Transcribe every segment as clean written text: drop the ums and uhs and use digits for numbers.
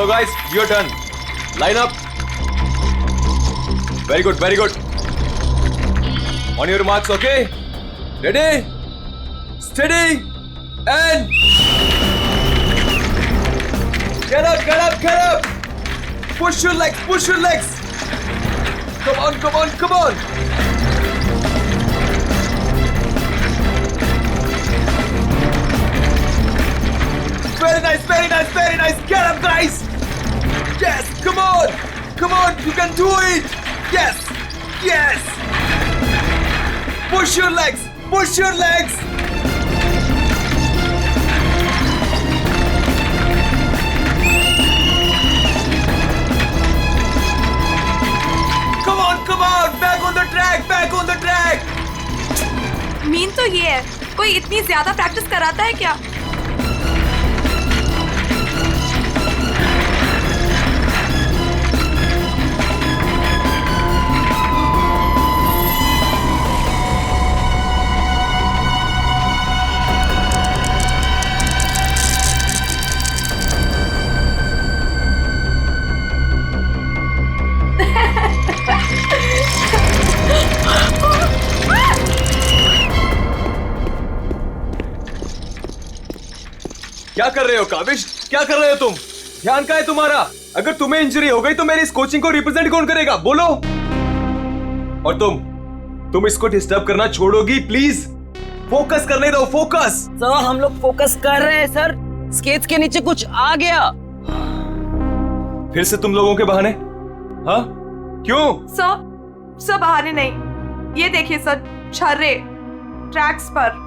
चलो guys, your turn. Line up. Very good, very good. On your marks, okay? Ready, steady and get up, get up, get up. Push your legs, push your legs. Come on, come on, come on. Very nice, very nice, very nice. Get up, guys. Yes, come on. Come on, you can do it. Yes, yes. Push your legs, push your legs. Come on, back on the track, back on the track. Mean तो ये है, कोई इतनी ज्यादा practice कराता है क्या? क्या कर रहे हो काविश? क्या कर रहे हो तुम? ध्यान कहाँ है तुम्हारा? अगर तुम्हें इंजरी हो गई तो मेरी इस कोचिंग को रिप्रेजेंट कौन करेगा? बोलो. और तुम इसको डिस्टर्ब करना छोड़ोगी प्लीज? फोकस करने दो, फोकस. सर हम लोग फोकस कर रहे हैं सर. स्केट्स के नीचे कुछ आ गया. फिर से तुम लोगों के बहाने? हाँ, क्यों? सर बहाने नहीं, ये देखिए सर, छर्रे ट्रैक्स पर.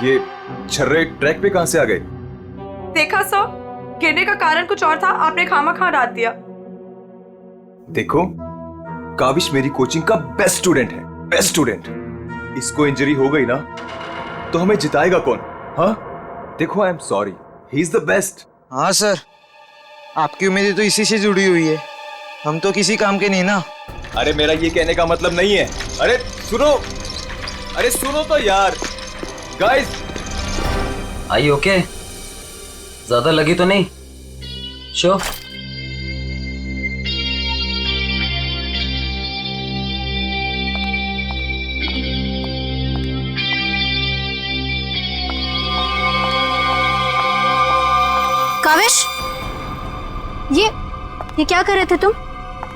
ये छर्रे ट्रैक पे कहां से आ गए? देखा सर, गिरने का कारण कुछ और था, आपने खामखा डाल दिया. देखो, काविश मेरी कोचिंग का बेस्ट स्टूडेंट है, बेस्ट स्टूडेंट. इसको इंजरी हो गई ना तो हमें जिताएगा कौन? हाँ, देखो, I am sorry, he is the best. हाँ सर, आपकी उम्मीदें तो इसी से जुड़ी हुई है. हम तो किसी काम के नहीं ना. अरे मेरा ये कहने का मतलब नहीं है. अरे सुनो तो यार. गाइस, आई ओके? ज्यादा लगी तो नहीं? शो काविश, ये क्या कर रहे थे तुम?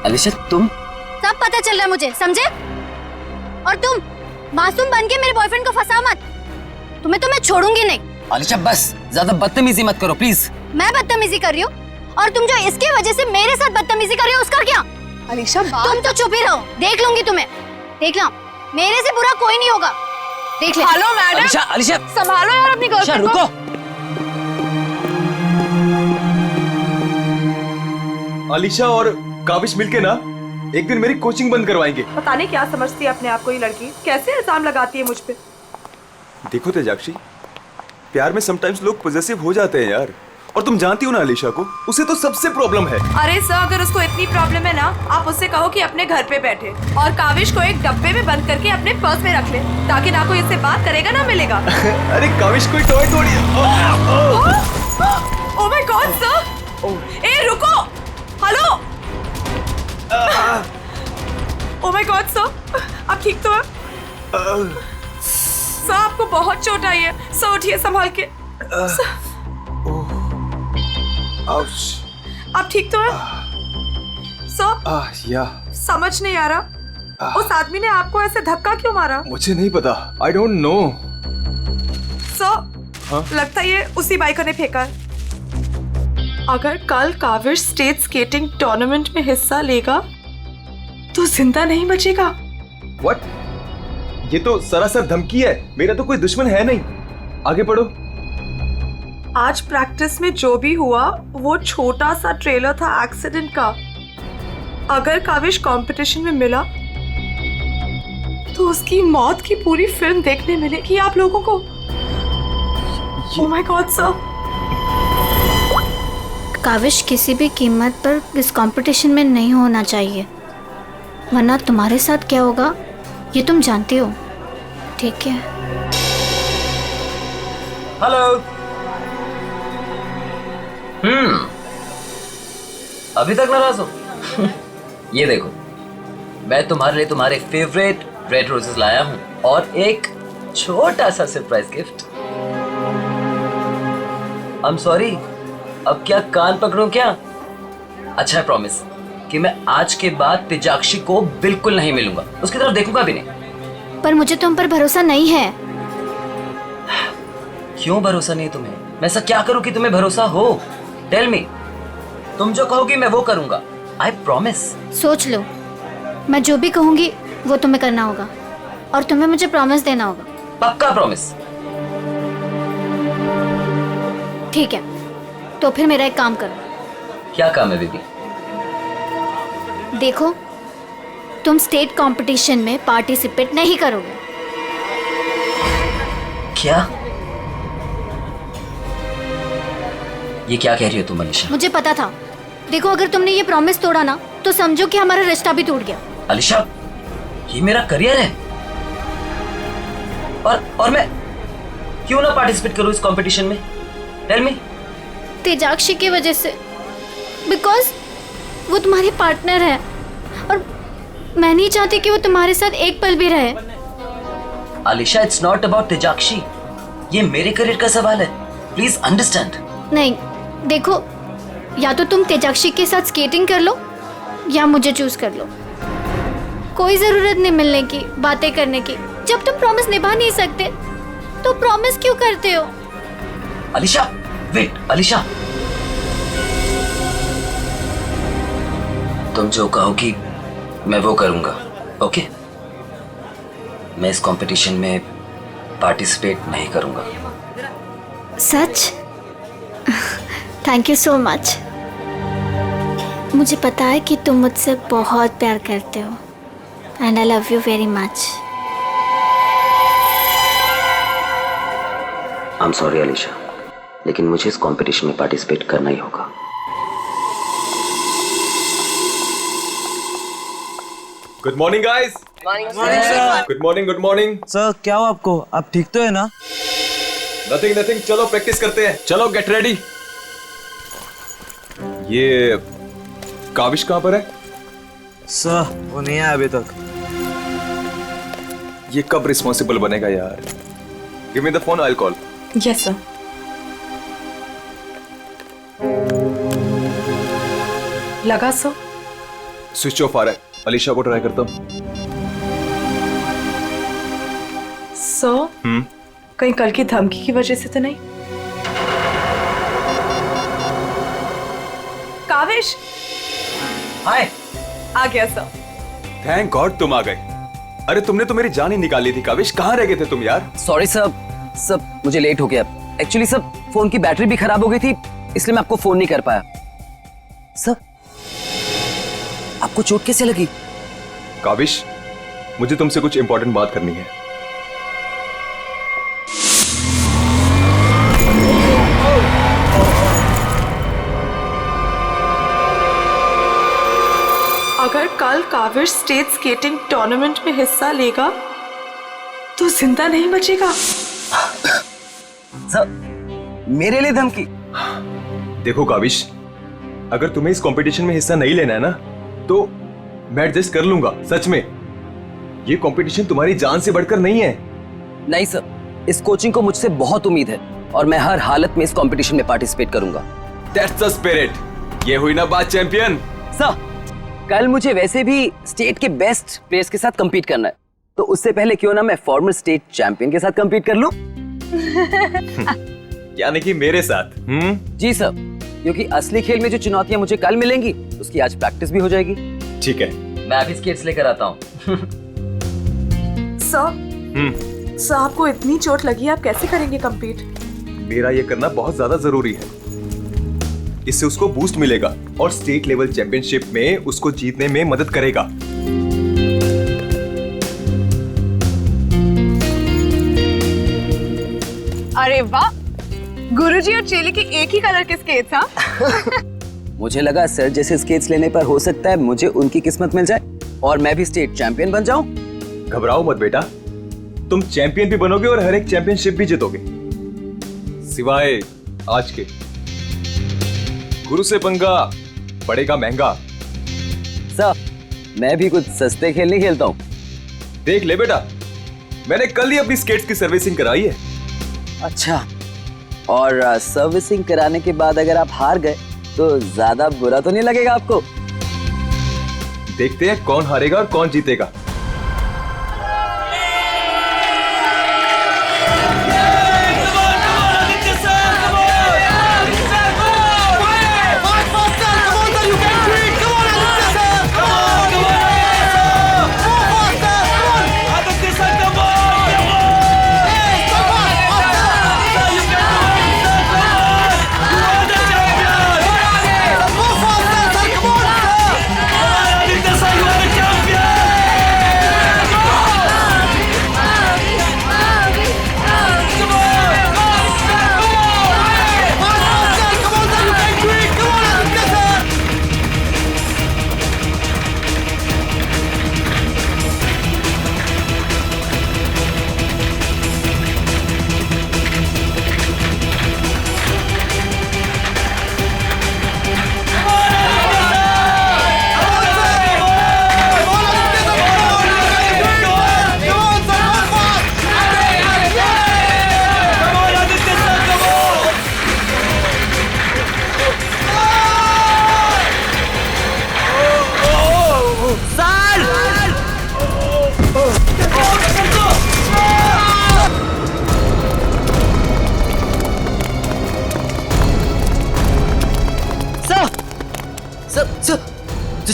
अलीशा तुम? सब पता चल रहा है मुझे, समझे? और तुम मासूम बन के मेरे बॉयफ्रेंड को फंसा मत. तुम्हें तो मैं छोड़ूंगी नहीं. अलीशा बस ज्यादा बदतमीजी मत करो प्लीज. मैं बदतमीजी कर रही हूँ और तुम जो इसके वजह से मेरे साथ बदतमीजी कर रही हो उसका क्या? अलीशा तुम तो चुप ही रहो, देख लूंगी तुम्हें. देख लो, मेरे से बुरा कोई नहीं होगा. देख ले. Hello madam. अलीशा संभालो यार अपनी गर्लफ्रेंड को. रुको. अलीशा और काविश मिलके ना एक दिन मेरी कोचिंग बंद करवाएंगे. पता नहीं क्या समझती है अपने आप को ये लड़की, कैसे इल्जाम लगाती है मुझ पे. देखो तेजाक्षी, प्यार में समटाइम्स लोग पॉजेसिव हो जाते हैं यार. और तुम जानती हो ना अलीशा को, उसे तो सबसे प्रॉब्लम है. अरे सर, अगर उसको इतनी प्रॉब्लम है ना, आप उससे कहो कि अपने घर पे बैठे और काविश को एक डब्बे में बंद करके अपने पर्स में रख ले, ताकि ना कोई इससे बात करेगा ना मिलेगा. अरे काविश कोई टॉय थोड़ी है. Oh my God sir. ए रुको. Hello. Oh my God sir, आप ठीक तो हैं? सर आपको बहुत चोट आई है. सर उठिए संभाल के. आप ठीक तो हैं? सर या समझ नहीं आ रहा, उस आदमी ने आपको ऐसे धक्का क्यों मारा? मुझे नहीं पता, आई डोंट नो. सर लगता है ये उसी बाइकर ने फेंका है. अगर कल काविश स्टेट स्केटिंग टूर्नामेंट में हिस्सा लेगा तो जिंदा नहीं बचेगा. व्हाट? ये तो सरासर धमकी है. मेरा तो कोई दुश्मन है नहीं. आगे पढ़ो. आज प्रैक्टिस में जो भी हुआ वो छोटा सा ट्रेलर था एक्सीडेंट का. अगर काविश कंपटीशन में मिला तो उसकी मौत की पूरी फिल्म देखने मिलेगी आप लोगों को. Oh my God sir. Kavish किसी भी कीमत पर इस कंपटीशन में नहीं होना चाहिए, वरना तुम्हारे साथ क्या होगा ये तुम जानती हो, ठीक है? हेलो। अभी तक नाराज हो? ये देखो, मैं तुम्हारे लिए तुम्हारे फेवरेट रेड रोजेस लाया हूं और एक छोटा सा surprise gift. I am sorry, अब क्या कान पकड़ूं क्या? अच्छा है, प्रॉमिस कि मैं आज के बाद तेजाक्षी को बिल्कुल नहीं मिलूंगा, उसकी तरफ देखूंगा भी नहीं। पर मुझे तुम पर भरोसा नहीं है। क्यों भरोसा नहीं तुम्हें? मैं ऐसा क्या करूं कि तुम्हें भरोसा हो? Tell me. तुम जो कहोगी मैं वो करूंगा। I promise. सोच लो, मैं जो भी कहूंगी वो तुम्हें करना होगा और तुम्हें मुझे प्रॉमिस देना होगा। पक्का प्रॉमिस? ठीक है, तो फिर मेरा एक काम करो। क्या काम है बेबी? देखो, तुम स्टेट कंपटीशन में पार्टिसिपेट नहीं करोगे। क्या? ये क्या कह रही हो तुम अलीशा? मुझे पता था। देखो, अगर तुमने ये प्रॉमिस तोड़ा ना तो समझो कि हमारा रिश्ता भी टूट गया। अलीशा, ये मेरा करियर है और मैं क्यों ना पार्टिसिपेट करूं इस कंपटीशन में? Tell me. तेजाक्षी की वजह से, बिकॉज वो तुम्हारी पार्टनर है और मैं नहीं चाहती कि वो तुम्हारे साथ एक पल भी रहे। अलीशा, इट्स नॉट अबाउट तेजाक्षी, ये मेरे करियर का सवाल है। Please understand. नहीं, देखो, या तो तुम तेजाक्षी के साथ स्केटिंग कर लो या मुझे चूज कर लो। कोई जरूरत नहीं मिलने की, बातें करने की। जब तुम प्रॉमिस निभा नहीं सकते तो प्रॉमिस क्यों करते हो? अलीशा, वेट। अलीशा, तुम जो कहोगी मैं वो करूंगा, ओके? मैं इस कंपटीशन में पार्टिसिपेट नहीं करूंगा। सच? Thank you so much. मुझे पता है कि तुम मुझसे बहुत प्यार करते हो and I love you very much. I am sorry Alisha, लेकिन मुझे इस कंपटीशन में पार्टिसिपेट करना ही होगा। Good morning guys. Good morning, good morning. Sir क्या हो आपको? आप ठीक तो है ना? नथिंग नथिंग, चलो प्रैक्टिस करते हैं। चलो गेट रेडी। ये काविश कहां पर है? सर वो नहीं आया अभी तक। ये कब रिस्पॉन्सिबल बनेगा यार? Give me the phone, I will call. Yes sir. लगा सर? स्विच ऑफ आ रहा है। अलीशा को ट्राई करता हूँ। सर, कहीं कल की धमकी की वजह से तो नहीं? काविश, हाय। आ गया सर। थैंक गॉड तुम आ गए। अरे तुमने तो मेरी जान ही निकाली थी काविश। कहाँ रह गए थे तुम यार? सॉरी सर, मुझे लेट हो गया। एक्चुअली सर, फोन की बैटरी भी खराब हो गई थी, इसलिए मैं आपको फोन नहीं कर पाया। सर, आपको चोट कैसे लगी? काविश, मुझे तुमसे कुछ इंपॉर्टेंट बात करनी है। अगर कल काविश स्टेट स्केटिंग टूर्नामेंट में हिस्सा लेगा तो जिंदा नहीं बचेगा। सर, मेरे लिए धमकी? देखो काविश, अगर तुम्हें इस कंपटीशन में हिस्सा नहीं लेना है ना तो मैं एडजस्ट कर लूंगा। सच में, ये कंपटीशन तुम्हारी जान से बढ़कर नहीं है। नहीं सर, इस कोचिंग को मुझसे बहुत उम्मीद है और मैं हर हालत में इस कंपटीशन में पार्टिसिपेट करूंगा। That's the spirit. ये हुई ना बात चैंपियन। सर, कल मुझे वैसे भी स्टेट के बेस्ट प्लेयर्स के साथ compete करना है, तो उससे पहले क्यों ना मैं फॉर्मर स्टेट चैंपियन के साथ compete कर लूं? यानी कि मेरे साथ? जी सर, क्योंकि असली खेल में जो चुनौतियां मुझे कल मिलेंगी उसकी आज प्रैक्टिस भी हो जाएगी। ठीक है। मैं अभी स्केट्स लेकर आता हूँ। सर, आपको इतनी चोट लगी, आप कैसे करेंगे कंपीट? मेरा ये करना बहुत ज्यादा जरूरी है। इससे उसको बूस्ट मिलेगा और स्टेट लेवल चैंपियनशिप में उसको जीतने में मदद करेगा। अरे वाह, गुरुजी और चेले के एक ही कलर के स्केट्स। हाँ, मुझे लगा सर जैसे स्केट्स लेने पर हो सकता है मुझे उनकी किस्मत मिल जाए और मैं भी स्टेट चैंपियन बन जाऊं। घबराओ मत बेटा, तुम चैंपियन भी बनोगे और हर एक चैंपियनशिप भी जीतोगे। सिवाय आज के। गुरु से पंगा पड़ेगा महंगा। सर मैं भी कुछ सस्ते खेल नहीं खेलता हूँ। देख ले बेटा, मैंने कल ही अपनी स्केट्स की सर्विसिंग कराई है। अच्छा, और सर्विसिंग कराने के बाद अगर आप हार गए तो ज्यादा बुरा तो नहीं लगेगा आपको? देखते हैं कौन हारेगा और कौन जीतेगा।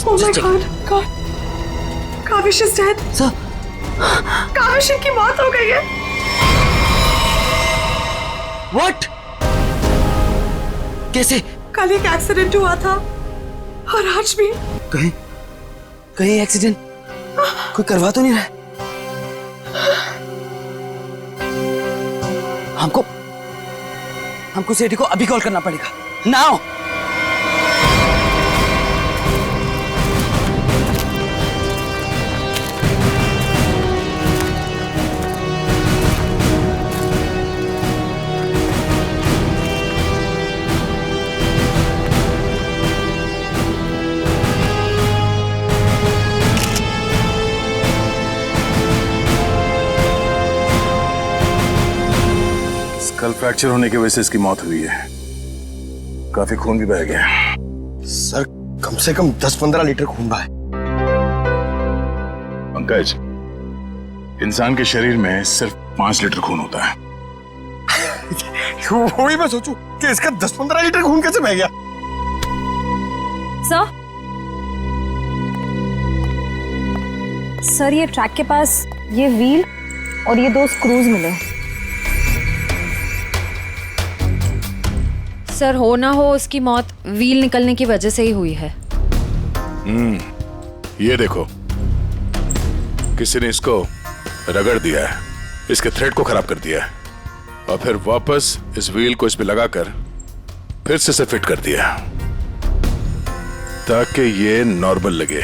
Oh my God, Kaavish is dead. Kaavish की मौत हो गई है। What? कैसे? कल एक एक्सीडेंट हुआ था और आज भी। कहीं एक्सीडेंट कोई करवा तो नहीं रहा? हमको सेठी को अभी कॉल करना पड़ेगा। नाउ। स्कल फ्रैक्चर होने की वजह से इसकी मौत हुई है। काफी खून भी बह गया। सर कम से कम 10-15 लीटर खून बहा है। पंकज, इंसान के शरीर में सिर्फ 5 लीटर खून होता है। वही मैं सोचूं कि इसका 10-15 लीटर खून कैसे बह गया। सर ये ट्रैक के पास ये व्हील और ये 2 स्क्रूज मिले। सर हो ना हो उसकी मौत व्हील निकलने की वजह से ही हुई है। ये देखो, किसी ने इसको रगड़ दिया है, इसके थ्रेड को खराब कर दिया है और फिर वापस इस व्हील को इस पे लगाकर फिर से इसे फिट कर दिया ताकि ये नॉर्मल लगे।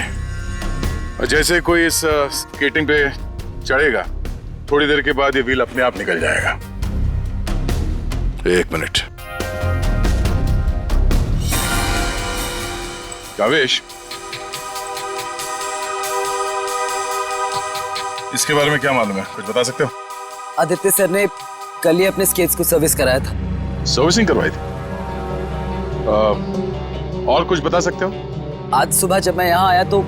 और जैसे कोई इस स्केटिंग पे चढ़ेगा, थोड़ी देर के बाद ये व्हील अपने आप निकल जाएगा। 1 मिनट। कावेश, इसके बारे में क्या मालूम है? कुछ बता सकते हो? आदित्य सर ने कल ही अपने स्केट्स को सर्विस कराया था। सर्विसिंग करवाई थी? और कुछ बता सकते हो? आज सुबह जब मैं यहाँ आया तो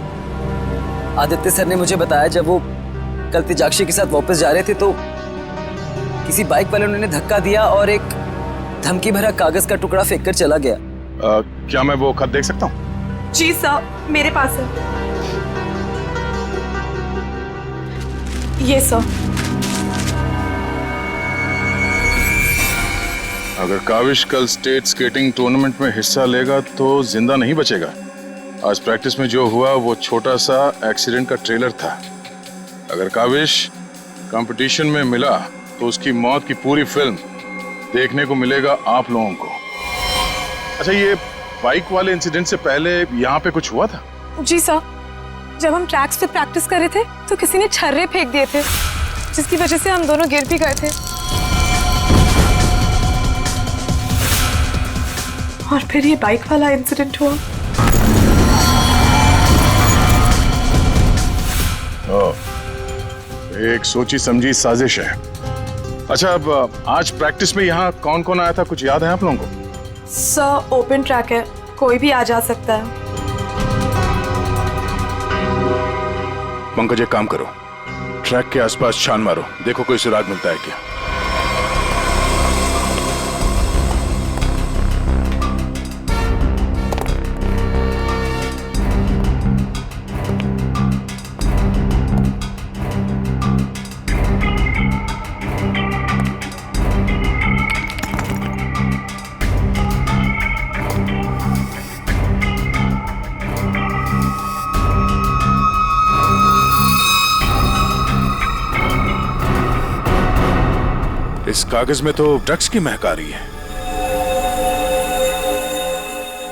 आदित्य सर ने मुझे बताया, जब वो कल तेजाक्षी के साथ वापस जा रहे थे तो किसी बाइक वाले ने धक्का दिया और एक धमकी भरा कागज का टुकड़ा फेंक कर चला गया। क्या मैं वो खत देख सकता हूँ? जी सर, मेरे पास है। ये सर। अगर काविश कल स्टेट स्केटिंग टूर्नामेंट में हिस्सा लेगा तो जिंदा नहीं बचेगा। आज प्रैक्टिस में जो हुआ वो छोटा सा एक्सीडेंट का ट्रेलर था। अगर काविश कंपटीशन में मिला तो उसकी मौत की पूरी फिल्म देखने को मिलेगा आप लोगों को। अच्छा, ये बाइक वाले इंसिडेंट से पहले यहाँ पे कुछ हुआ था? जी सर, जब हम ट्रैक्स पे प्रैक्टिस कर रहे थे तो किसी ने छर्रे फेंक दिए थे, जिसकी वजह से हम दोनों गिर भी गए थे। और फिर ये बाइक वाला इंसिडेंट हुआ। एक सोची समझी साजिश है। अच्छा, अब आज प्रैक्टिस में यहाँ कौन कौन आया था, कुछ याद है आप लोगों को? सर ओपन ट्रैक है, कोई भी आ जा सकता है। पंकज एक काम करो, ट्रैक के आसपास छान मारो, देखो कोई सुराग मिलता है क्या। इस कागज में तो ड्रग्स की महक आ रही है।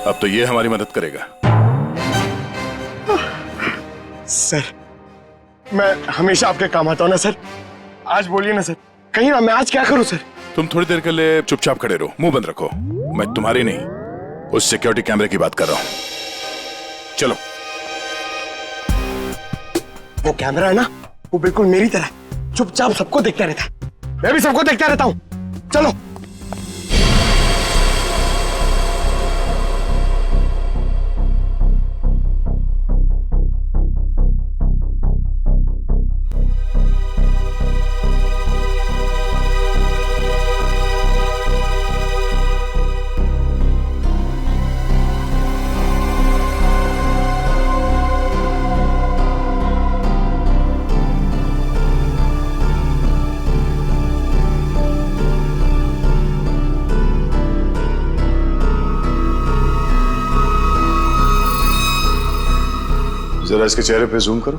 अब तो ये हमारी मदद करेगा। सर मैं हमेशा आपके काम आता हूं ना सर, आज बोलिए ना सर, कहीं ना मैं आज क्या करूं सर। तुम थोड़ी देर के लिए चुपचाप खड़े रहो, मुंह बंद रखो। मैं तुम्हारी नहीं, उस सिक्योरिटी कैमरे की बात कर रहा हूं। चलो। वो कैमरा है ना, वो बिल्कुल मेरी तरह चुपचाप सबको देखता रहता है, मैं भी सबको देखता रहता हूं। चलो। जरा इसके चेहरे पे जूम करो।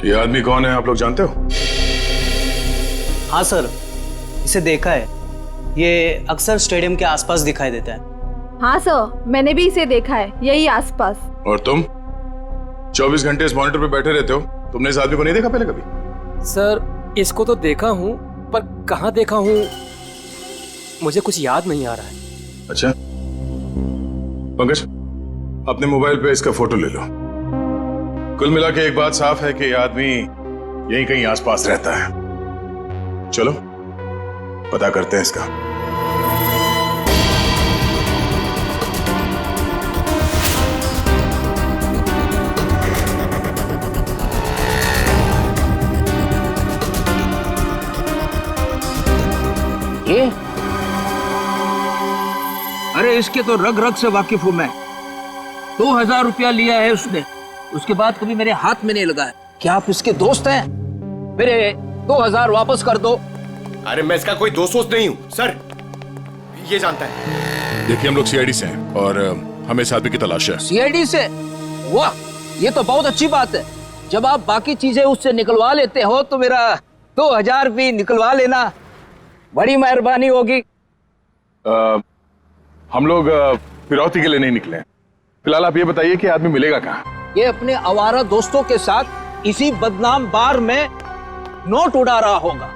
ये आदमी कौन है, आप लोग जानते हो? हाँ सर, इसे देखा है, ये अक्सर स्टेडियम के आसपास दिखाई देता है। हाँ सर, मैंने भी इसे देखा है, यही आसपास। और तुम 24 घंटे इस मॉनिटर पे बैठे रहते हो, तुमने इस आदमी को नहीं देखा पहले कभी? सर इसको तो देखा हूँ, पर कहाँ देखा हूँ मुझे कुछ याद नहीं आ रहा है। अच्छा पंकज, अपने मोबाइल पे इसका फोटो ले लो। कुल मिला के एक बात साफ है कि यह आदमी यहीं कहीं आसपास रहता है। चलो पता करते हैं इसका। ये? अरे इसके तो रग रग से वाकिफ हूं मैं। 2000 रुपया लिया है उसने, उसके बाद कभी मेरे हाथ में नहीं लगा है। क्या आप इसके दोस्त हैं? मेरे 2000 वापस कर दो। अरे मैं इसका कोई दोस्त वोस्त नहीं हूं सर, ये जानता है। देखिए हम लोग सीआईडी से हैं और हमें इस आदमी की तलाश है। सीआईडी से? वाह, ये तो बहुत अच्छी बात है। जब आप बाकी चीजें उससे निकलवा लेते हो तो मेरा 2000 भी निकलवा लेना, बड़ी मेहरबानी होगी। हम लोग फिरौती के लिए नहीं निकले। फिलहाल आप ये बताइए कि आदमी मिलेगा कहाँ? ये अपने आवारा दोस्तों के साथ इसी बदनाम बार में नोट उड़ा रहा होगा।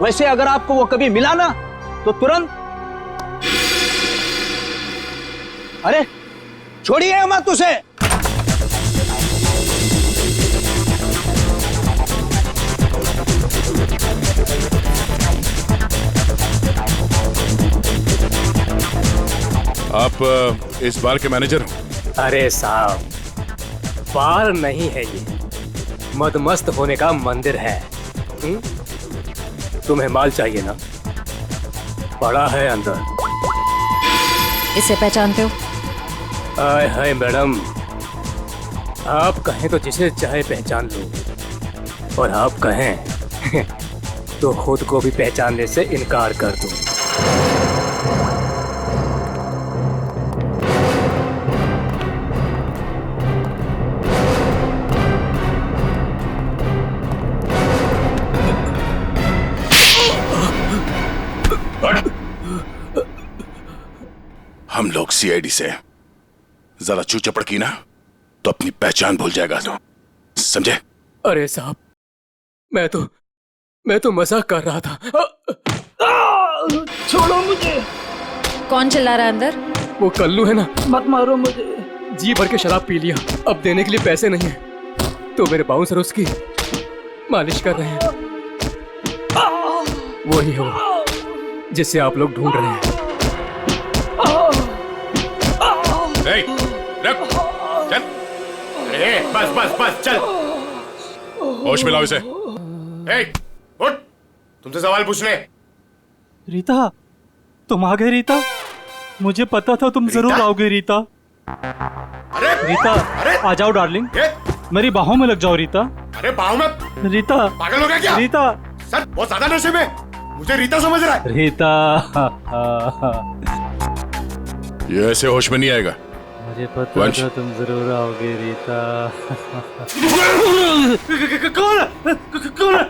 वैसे अगर आपको वो कभी मिला ना तो तुरंत, अरे छोड़िए मत उसे। आप इस बार के मैनेजर हो? अरे साहब, बार नहीं है ये, मदमस्त होने का मंदिर है। तुम्हें माल चाहिए ना, पड़ा है अंदर। इसे पहचानते हो? आय हाय मैडम, आप कहें तो जिसे चाहे पहचान लो, और आप कहें तो खुद को भी पहचानने से इनकार कर दूं। हम लोग सीआईडी से, जरा चू चपड़ की ना तो अपनी पहचान भूल जाएगा। तो समझे? अरे साहब, मैं तो मजाक कर रहा था। छोड़ो मुझे। कौन चिल्ला रहा है अंदर? वो कल्लू है ना, मत मारो मुझे। जी भर के शराब पी लिया, अब देने के लिए पैसे नहीं है, तो मेरे बाउंसर उसकी मालिश कर रहे हैं। वही है वो जिसे आप लोग ढूंढ रहे हैं। रख, चल। बस बस बस चल। होश में लाओ इसे। उठ, तुमसे सवाल पूछने। रीता, तुम आ गए रीता? मुझे पता था तुम जरूर आओगे रीता। अरे रीता, आ जाओ डार्लिंग, मेरी बाहों में लग जाओ रीता। अरे बाहों में? रीता, पागल हो गया क्या? रीता सर बहुत ज्यादा नशे में, मुझे रीता समझ रहा है। रीता, ये ऐसे होश में नहीं आएगा। मुझे पता था तुम जरूर आओगे रीता। कौन है? कौन है?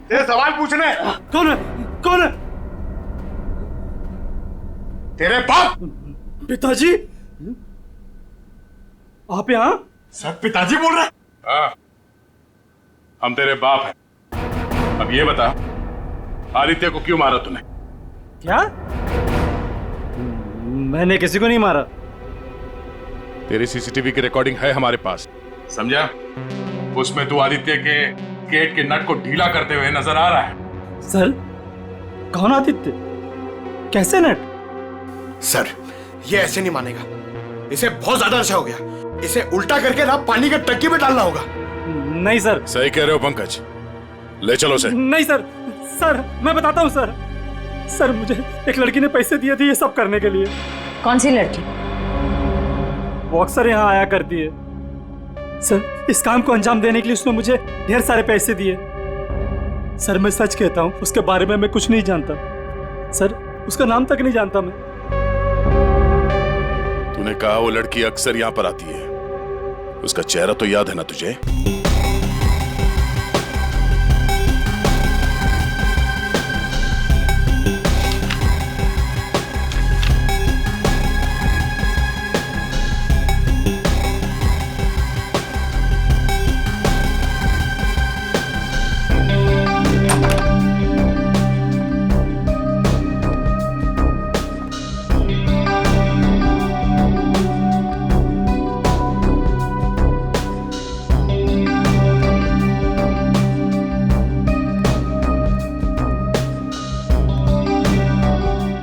तेरे सवाल पूछने। कौन है? कौन है? तेरे बाप। पिताजी, आप यहाँ? सर पिताजी बोल रहा है? हाँ, हम तेरे बाप हैं। अब ये बता, आदित्य को क्यों मारा तूने? क्या? मैंने किसी को नहीं मारा। तेरी सीसीटीवी की रिकॉर्डिंग है हमारे पास, समझा? उसमें तू आदित्य के गेट के नट को ढीला करते हुए नजर आ रहा है। सर, कौन आदित्य? कैसे नट? सर, ये ऐसे नहीं मानेगा, इसे बहुत ज्यादा नशा हो गया, इसे उल्टा करके ना पानी के टंकी में डालना होगा। नहीं सर। सही कह रहे हो पंकज, ले चलो उसे। नहीं सर, सर मैं बताता हूँ सर। सर, मुझे एक लड़की ने पैसे दिए थे ये सब करने के लिए। कौन सी लड़की? वो अक्सर यहाँ आया करती है सर। इस काम को अंजाम देने के लिए उसने मुझे ढेर सारे पैसे दिए। सर, मैं सच कहता हूँ, उसके बारे में मैं कुछ नहीं जानता सर, उसका नाम तक नहीं जानता मैं। तूने कहा वो लड़की अक्सर यहाँ पर आती है, उसका चेहरा तो याद है ना तुझे?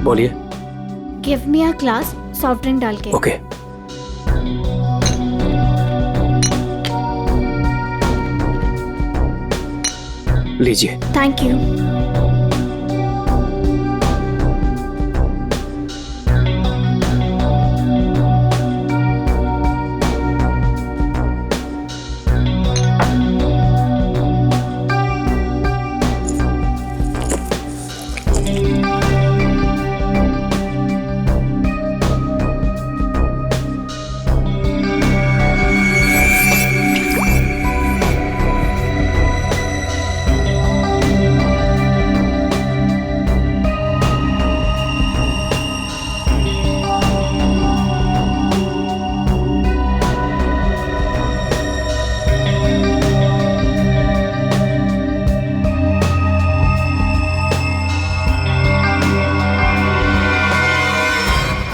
बोलिए। Give me a glass soft drink डाल के। ओके। लीजिए। Thank you.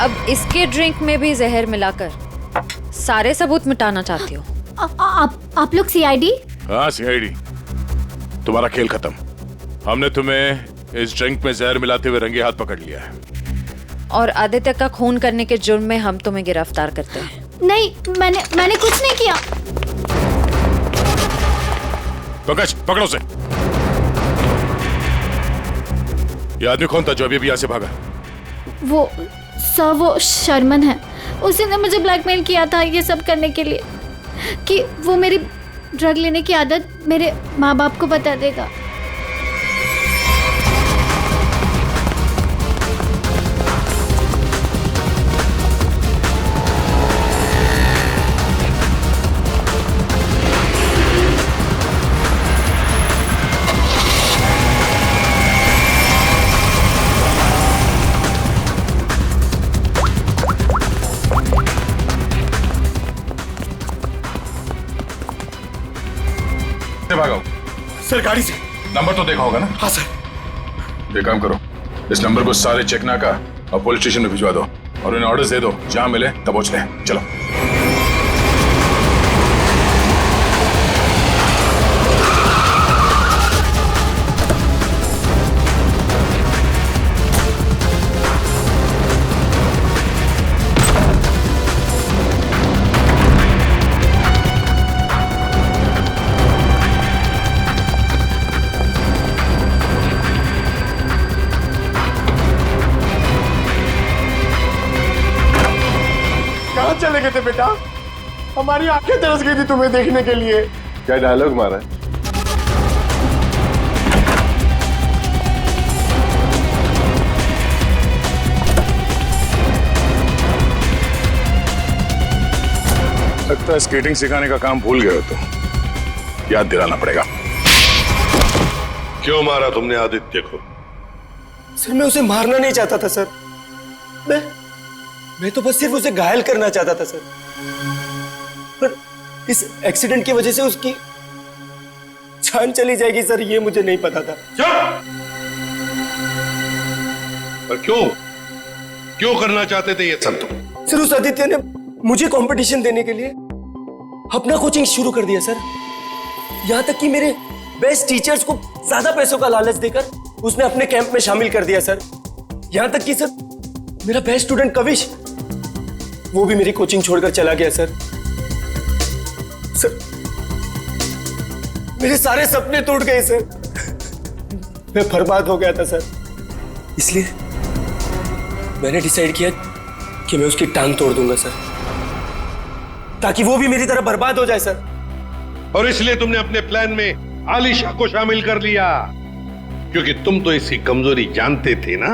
अब इसके ड्रिंक में भी जहर मिलाकर सारे सबूत मिटाना चाहती हो? आप लोग सीआईडी? हाँ सीआईडी। तुम्हारा खेल खत्म। हमने तुम्हें इस ड्रिंक में जहर मिलाते हुए रंगे हाथ पकड़ लिया है और आदित्य का खून करने के जुर्म में हम तुम्हें गिरफ्तार करते हैं। नहीं, मैंने कुछ नहीं किया। पंकज पकड़ो उसे। ये आदमी कौन था जो अभी यहाँ से भागा? वो सर, वो शर्मन है। उसी ने मुझे ब्लैकमेल किया था ये सब करने के लिए कि वो मेरी ड्रग लेने की आदत मेरे माँ बाप को बता देगा। सर गाड़ी से। नंबर तो देखा होगा ना? हाँ सर। एक काम करो, इस नंबर को सारे चेकना का और पुलिस स्टेशन में भिजवा दो और उन्हें ऑर्डर्स दे दो, जहां मिले तब पहुंच ले। चलो। कहाँ चले गए थे बेटा? हमारी आंखें तरस गई थी तुम्हें देखने के लिए। क्या डायलॉग मारा है? लगता है स्केटिंग सिखाने का काम भूल गए हो तुम, याद दिलाना पड़ेगा। क्यों मारा तुमने आदित्य को? सर मैं उसे मारना नहीं चाहता था सर, मैं तो बस सिर्फ उसे घायल करना चाहता था सर, पर इस एक्सीडेंट की वजह से उसकी जान चली जाएगी सर, ये मुझे नहीं पता था। पर क्यों करना चाहते थे ये सब तुम? सर उस आदित्य ने मुझे कंपटीशन देने के लिए अपना कोचिंग शुरू कर दिया सर। यहां तक कि मेरे बेस्ट टीचर्स को ज्यादा पैसों का लालच देकर उसने अपने कैंप में शामिल कर दिया सर। यहां तक कि सर मेरा बेस्ट स्टूडेंट कविश, वो भी मेरी कोचिंग छोड़कर चला गया सर। सर मेरे सारे सपने टूट गए सर, मैं बर्बाद हो गया था सर। इसलिए मैंने डिसाइड किया कि मैं उसकी टांग तोड़ दूंगा सर, ताकि वो भी मेरी तरह बर्बाद हो जाए सर। और इसलिए तुमने अपने प्लान में आलिशा को शामिल कर लिया, क्योंकि तुम तो इसकी कमजोरी जानते थे ना।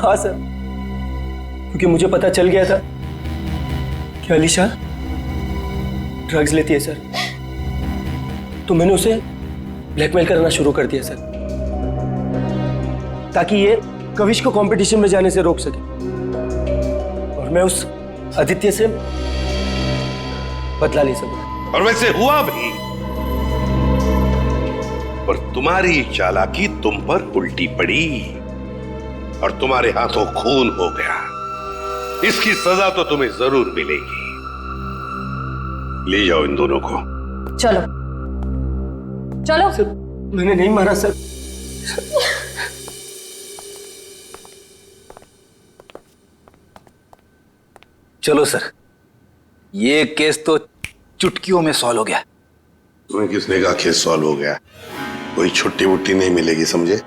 हाँ सर, क्योंकि मुझे पता चल गया था कि आलिशा ड्रग्स लेती है सर, तो मैंने उसे ब्लैकमेल करना शुरू कर दिया सर, ताकि ये कविश को कंपटीशन में जाने से रोक सके और मैं उस आदित्य से बदला ले सकूं। और वैसे हुआ भी, पर तुम्हारी चालाकी तुम पर उल्टी पड़ी और तुम्हारे हाथों खून हो गया। इसकी सजा तो तुम्हें जरूर मिलेगी। ले जाओ इन दोनों को। चलो चलो। सर मैंने नहीं मारा सर। चलो सर, ये केस तो चुटकियों में सॉल्व हो गया। तुम्हें किसने कहा केस सॉल्व हो गया? कोई छुट्टी वुट्टी नहीं मिलेगी, समझे?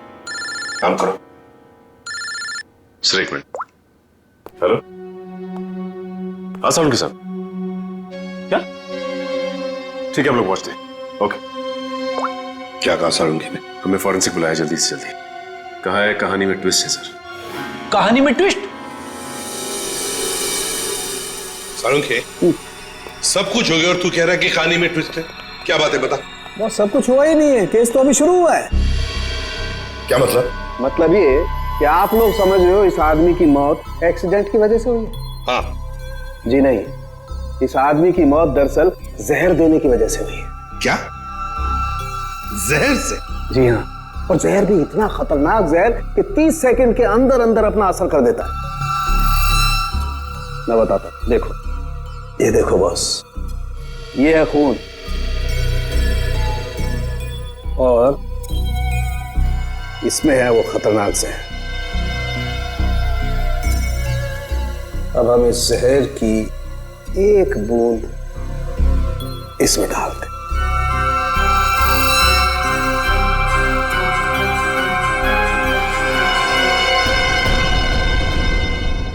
काम करो। सर एक मिनट। हेलो, हाँ साउंड के साथ क्या? ठीक है, हम लोग पहुंचते हैं। ओके। क्या कहा सारंगी ने? हमें फॉरेंसिक बुलाया जल्दी से जल्दी। कहा है कहानी में ट्विस्ट है सर। कहानी में ट्विस्ट? सारंगी, सब कुछ हो गया और तू कह रहा है कि कहानी में ट्विस्ट है? क्या बात है, बता। बस सब कुछ हुआ ही नहीं है, केस तो अभी शुरू हुआ है। क्या मतलब? मतलब ये कि आप लोग समझ रहे हो इस आदमी की मौत एक्सीडेंट की वजह से हुई है। हाँ। जी नहीं, इस आदमी की मौत दरअसल जहर देने की वजह से हुई है। क्या? जहर से? जी हाँ, और जहर भी इतना खतरनाक जहर कि 30 सेकंड के अंदर अंदर अपना असर कर देता है। मैं बताता हूं, देखो, ये देखो बॉस, ये है खून और इसमें है वो खतरनाक जहर। अब हम इस जहर की एक बूंद इसमें डालते।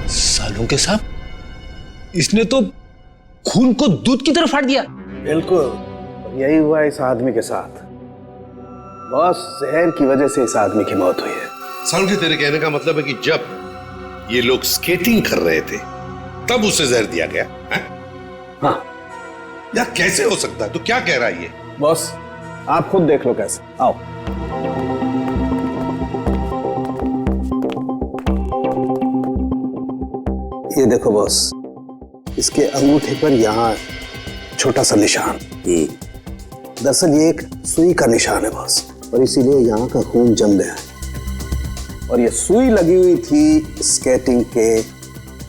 सालों के साथ इसने तो खून को दूध की तरह फाड़ दिया। बिल्कुल, यही हुआ इस आदमी के साथ। बस जहर की वजह से इस आदमी की मौत हुई है। सारंगी, तेरे कहने का मतलब है कि जब ये लोग स्केटिंग कर रहे थे तब उसे जहर दिया गया है? हाँ। यार कैसे हो सकता है? तू क्या कह रहा है ये? बॉस आप खुद देख लो कैसे। आओ। ये देखो बॉस, इसके अंगूठे पर यहाँ छोटा सा निशान, दरअसल ये एक सुई का निशान है बॉस, और इसीलिए यहाँ का खून जम गया है। और ये सुई लगी हुई थी स्केटिंग के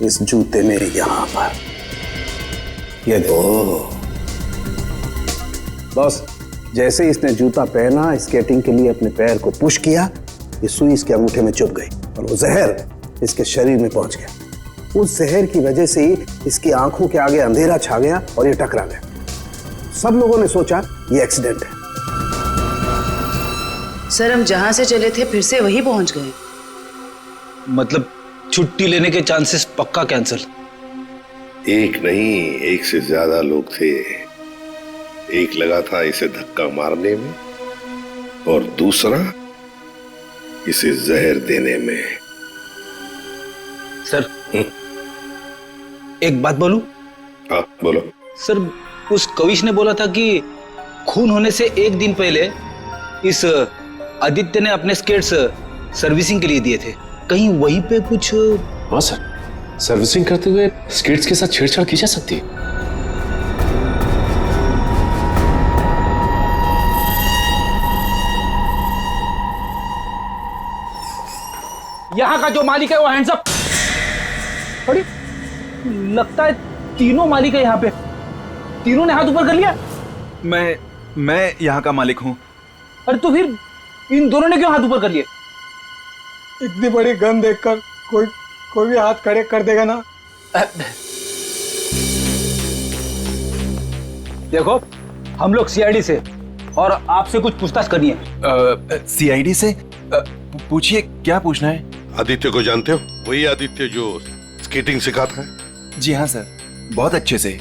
इस जूते में यहाँ पर। ये दो बॉस, जैसे इसने जूता पहना, स्केटिंग के लिए अपने पैर को पुश किया, ये सुई इसके अंगूठे में चुभ गई और वो जहर इसके शरीर में पहुंच गया। उस जहर की वजह से ही इसकी आंखों के आगे अंधेरा छा गया और ये टकरा गया। सब लोगों ने सोचा ये एक्सीडेंट है। सर, हम जहां से चले थे फिर से वही पहुंच गए। मतलब छुट्टी लेने के चांसेस पक्का कैंसिल? एक नहीं, एक से ज्यादा लोग थे। एक लगा था इसे धक्का मारने में और दूसरा इसे जहर देने में। सर, एक बात बोलूं? हाँ बोलो। सर, उस कविश ने बोला था कि खून होने से एक दिन पहले इस आदित्य ने अपने स्केट्स सर्विसिंग के लिए दिए थे। कहीं वहीं पे कुछ? हाँ सर, सर्विसिंग करते हुए स्केट्स के साथ छेड़छाड़ की जा सकती है। यहाँ का जो मालिक है वो हैंड्स अप। अरे लगता है तीनों मालिक है यहाँ पे। तीनों ने हाथ ऊपर कर लिया। मैं यहाँ का मालिक हूँ। अरे तो फिर इन दोनों ने क्यों हाथ ऊपर कर लिए? इतनी बड़ी गन देखकर कोई भी हाथ खड़े कर देगा ना। देखो, हम लोग सीआईडी से और आपसे कुछ पूछताछ करनी है। सीआईडी से? पूछिए, क्या पूछना है? आदित्य को जानते हो? वही आदित्य जो स्केटिंग सिखाता है। जी हाँ सर, बहुत अच्छे से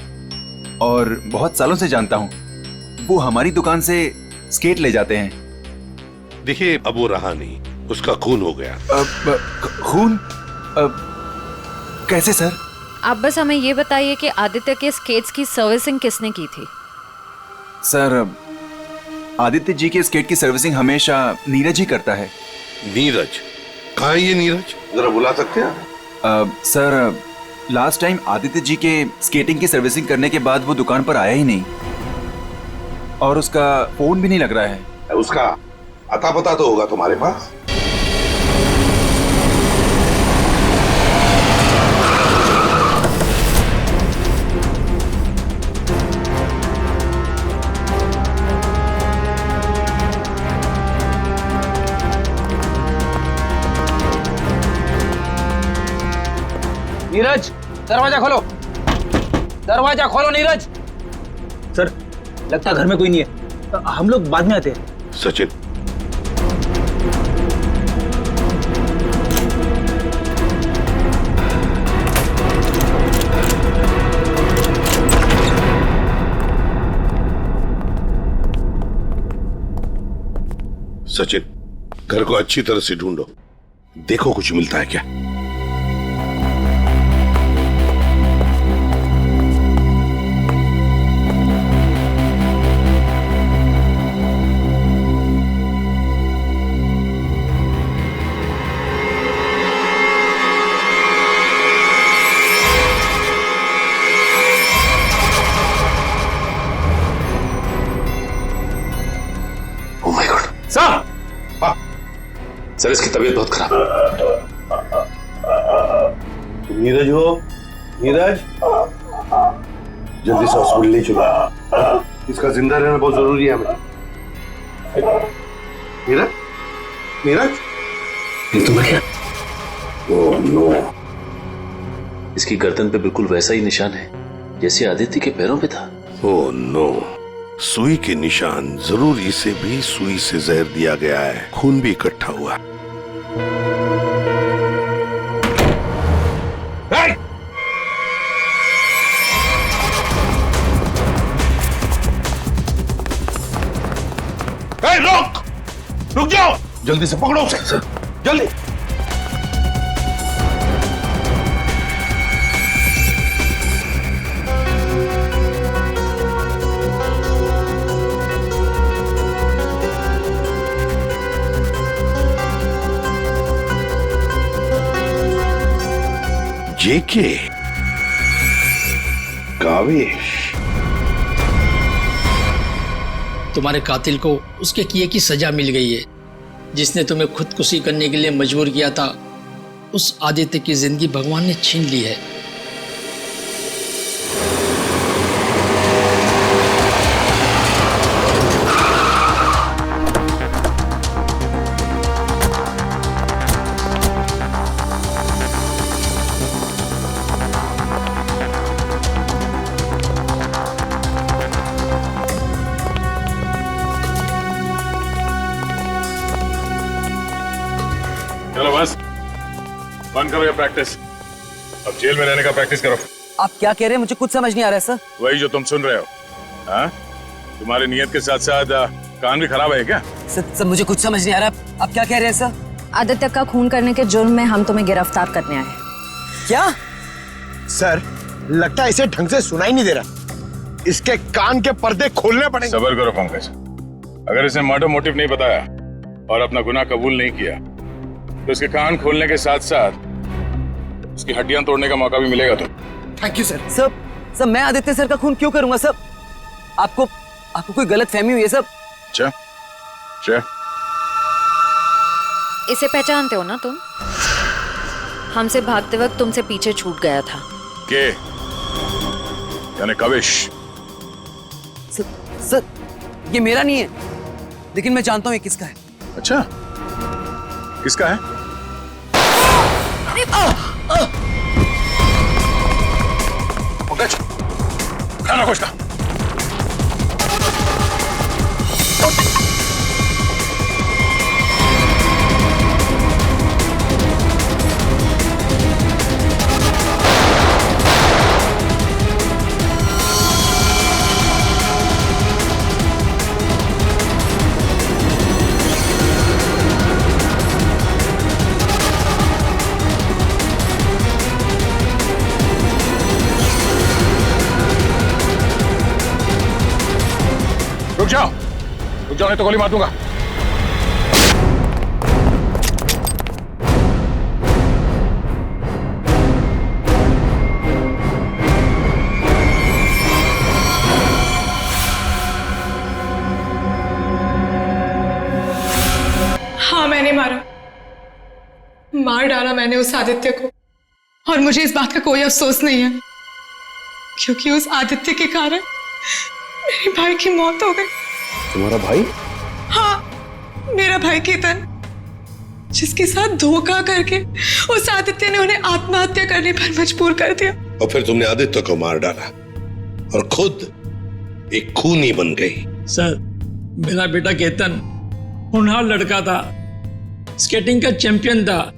और बहुत सालों से जानता हूँ। वो हमारी दुकान से स्केट ले जाते हैं। देखिए, अब वो रहा नहीं, उसका खून हो गया। खून? कैसे सर? आप बस हमें ये बताइए कि आदित्य के स्केट्स की सर्विसिंग किसने की थी? सर, आदित्य जी के स्केट की सर्विसिंग हमेशा नीरज ही करता है। नीरज? कहाँ है ये नीरज? जरा बुला सकते हैं? Sir, last time Aditya ji के स्केटिंग की सर्विसिंग करने के बाद वो दुकान पर आया ही नहीं और उसका फोन भी नहीं लग रहा है। उसका अता पता तो होगा तुम्हारे पास? नीरज, दरवाजा खोलो। दरवाजा खोलो नीरज। सर, लगता घर में कोई नहीं है, हम लोग बाद में आते हैं। सचिन, सचिन, घर को अच्छी तरह से ढूंढो, देखो कुछ मिलता है क्या। सर, इसकी तबीयत बहुत खराब है। नीरज हो? नीरज, जल्दी से हॉस्पिटल ले चलो। इसका जिंदा रहना बहुत जरूरी है हमें। नीरज, नीरज, ये तो बढ़िया। ओह नो, इसकी गर्दन पे बिल्कुल वैसा ही निशान है जैसे आदित्य के पैरों पे था। ओह नो, सुई के निशान। जरूर इसे भी सुई से जहर दिया गया है, खून भी इकट्ठा हुआ। रोक, रुक जाओ, जल्दी से पकड़ो उसे, जल्दी। जेके, कावेश, तुम्हारे कातिल को उसके किए की सजा मिल गई है। जिसने तुम्हें खुदकुशी करने के लिए मजबूर किया था, उस आदित्य की जिंदगी भगवान ने छीन ली है। चलो बस बंद करो ये प्रैक्टिस, अब जेल में रहने का प्रैक्टिस करो। आप क्या कह रहे हैं? मुझे कुछ समझ नहीं आ रहा है सर। वही जो तुम सुन रहे हो। हाँ, तुम्हारी नियत के साथ साथ कान भी खराब है क्या? सर मुझे कुछ समझ नहीं आ रहा, आप क्या कह रहे हैं सर? आदित्य का खून करने के जुर्म में हम तुम्हें गिरफ्तार करने आए। क्या? सर लगता है इसे ढंग से सुनाई नहीं दे रहा, इसके कान के पर्दे खोलने पड़ेंगे। सबर करो पंकज, अगर इसने मर्डर मोटिव नहीं बताया और अपना गुनाह कबूल नहीं किया तो इसके कान खोलने के साथ साथ उसकी हड्डियां तोड़ने का मौका भी मिलेगा। तो थैंक यू सर। सर मैं आदित्य सर का खून क्यों करूंगा सर? आपको कोई गलत फहमी हुई है सर? अच्छा, इसे पहचानते हो ना तुम? हमसे भागते वक्त तुमसे पीछे छूट गया था। के यानी कविश? सर ये मेरा नहीं है, लेकिन मैं जानता हूं ये किसका है। अच्छा, किसका है? पंकज, खाना खोजना। रुक जाओ नहीं तो गोली मार दूंगा। हाँ मैंने मार डाला मैंने उस आदित्य को, और मुझे इस बात का कोई अफसोस नहीं है, क्योंकि उस आदित्य के कारण मेरे भाई की मौत हो गई। तुम्हारा भाई? हाँ, मेरा भाई केतन, जिसके साथ धोखा करके उस आदित्य ने उन्हें आत्महत्या करने पर मजबूर कर दिया। और फिर तुमने आदित्य को मार डाला और खुद एक खूनी बन गई। सर मेरा बेटा केतन होनहार लड़का था, स्केटिंग का चैंपियन था।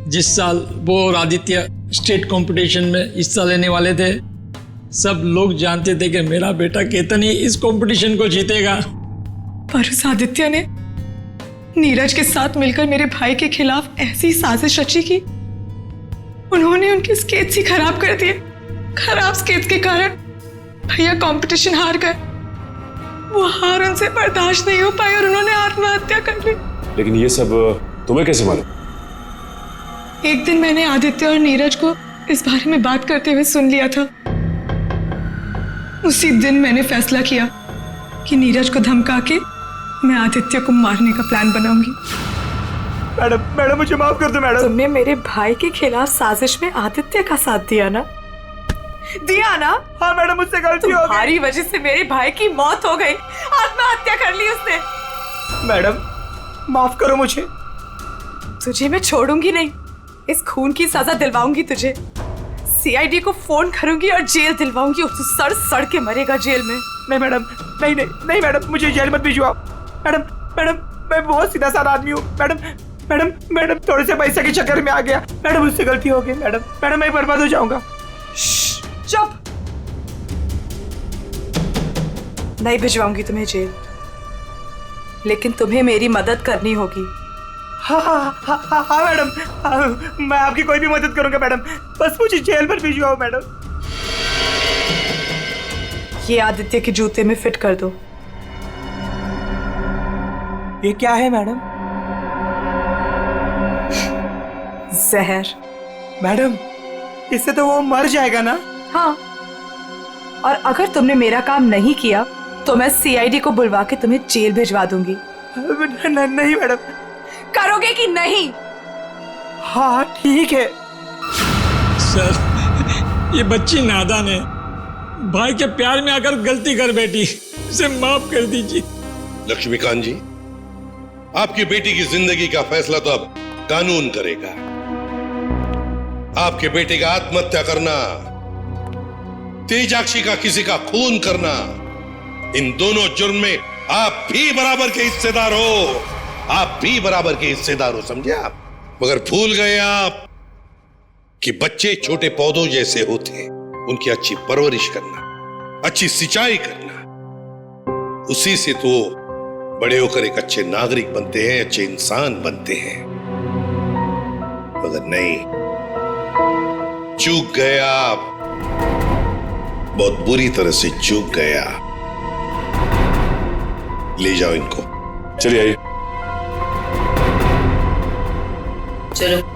जिस साल वो और आदित्य स्टेट कंपटीशन में हिस्सा लेने वाले थे, सब लोग जानते थे कि मेरा बेटा केतन ही इस कंपटीशन को जीतेगा। पर उस आदित्य ने नीरज के साथ मिलकर मेरे भाई के खिलाफ ऐसी साजिश रची कि उन्होंने उनके स्केट्स ही खराब कर दिए। खराब स्केट्स के कारण भैया कंपटीशन हार गए। वो हार उनसे बर्दाश्त नहीं हो पाई और उन्होंने आत्महत्या कर ली। लेकिन ये सब तुम्हें कैसे मालूम? एक दिन मैंने आदित्य और नीरज को इस बारे में बात करते हुए सुन लिया था। उसी दिन मैंने फैसला किया कि नीरज को धमका के मैं आदित्य को मारने का प्लान बनाऊंगी। मैडम मुझे माफ कर दो मैडम। तुमने मेरे भाई के खिलाफ साजिश में आदित्य का साथ दिया ना? हाँ मैडम, मुझसे गलती हो गई। तुम्हारी वजह से मेरे भाई की मौत हो गई, आत्महत्या कर ली उसने। मैडम माफ करो मुझे। तुझे मैं छोड़ूंगी नहीं, इस खून की सजा दिलवाऊंगी तुझे। सीआईडी को फोन करूंगी और जेल दिलवाऊंगी, तू सड़ के मरेगा जेल में। नहीं मैडम, नहीं मैडम, मुझे जेल मत भिजवाओ। मैडम मैं बहुत सीधा साधा आदमी हूँ। मैडम थोड़े से पैसे के चक्कर में आ गया। मैडम मुझसे गलती हो गई। मैडम मैं बर्बाद हो जाऊंगा। चुप। नहीं भिजवाऊंगी तुम्हें जेल, लेकिन तुम्हें मेरी मदद करनी होगी। हाँ मैडम, मैं आपकी कोई भी मदद करूंगा मैडम, बस मुझे जेल पर भिजवाओ मैडम। ये आदित्य के जूते में फिट कर दो। ये क्या है मैडम? जहर। मैडम इससे तो वो मर जाएगा ना? हाँ, और अगर तुमने मेरा काम नहीं किया तो मैं सीआईडी को बुलवा के तुम्हें जेल भिजवा दूंगी। नहीं मैडम। करोगे कि नहीं? हाँ ठीक है। सर, ये बच्ची नादान है, भाई के प्यार में आकर गलती कर बैठी, इसे माफ कर दीजिए। लक्ष्मीकांत जी, आपकी बेटी की जिंदगी का फैसला तो अब कानून करेगा। आपके बेटे का आत्महत्या करना, तेजाक्षी का किसी का खून करना, इन दोनों जुर्म में आप भी बराबर के हिस्सेदार हो। आप भी बराबर के हिस्सेदार हो, समझे आप? मगर भूल गए आप कि बच्चे छोटे पौधों जैसे होते हैं। उनकी अच्छी परवरिश करना, अच्छी सिंचाई करना, उसी से तो बड़े होकर एक अच्छे नागरिक बनते हैं, अच्छे इंसान बनते हैं। मगर नहीं, चूक गए आप, बहुत बुरी तरह से चूक गया। ले जाओ इनको। चलिए आइए। चलो।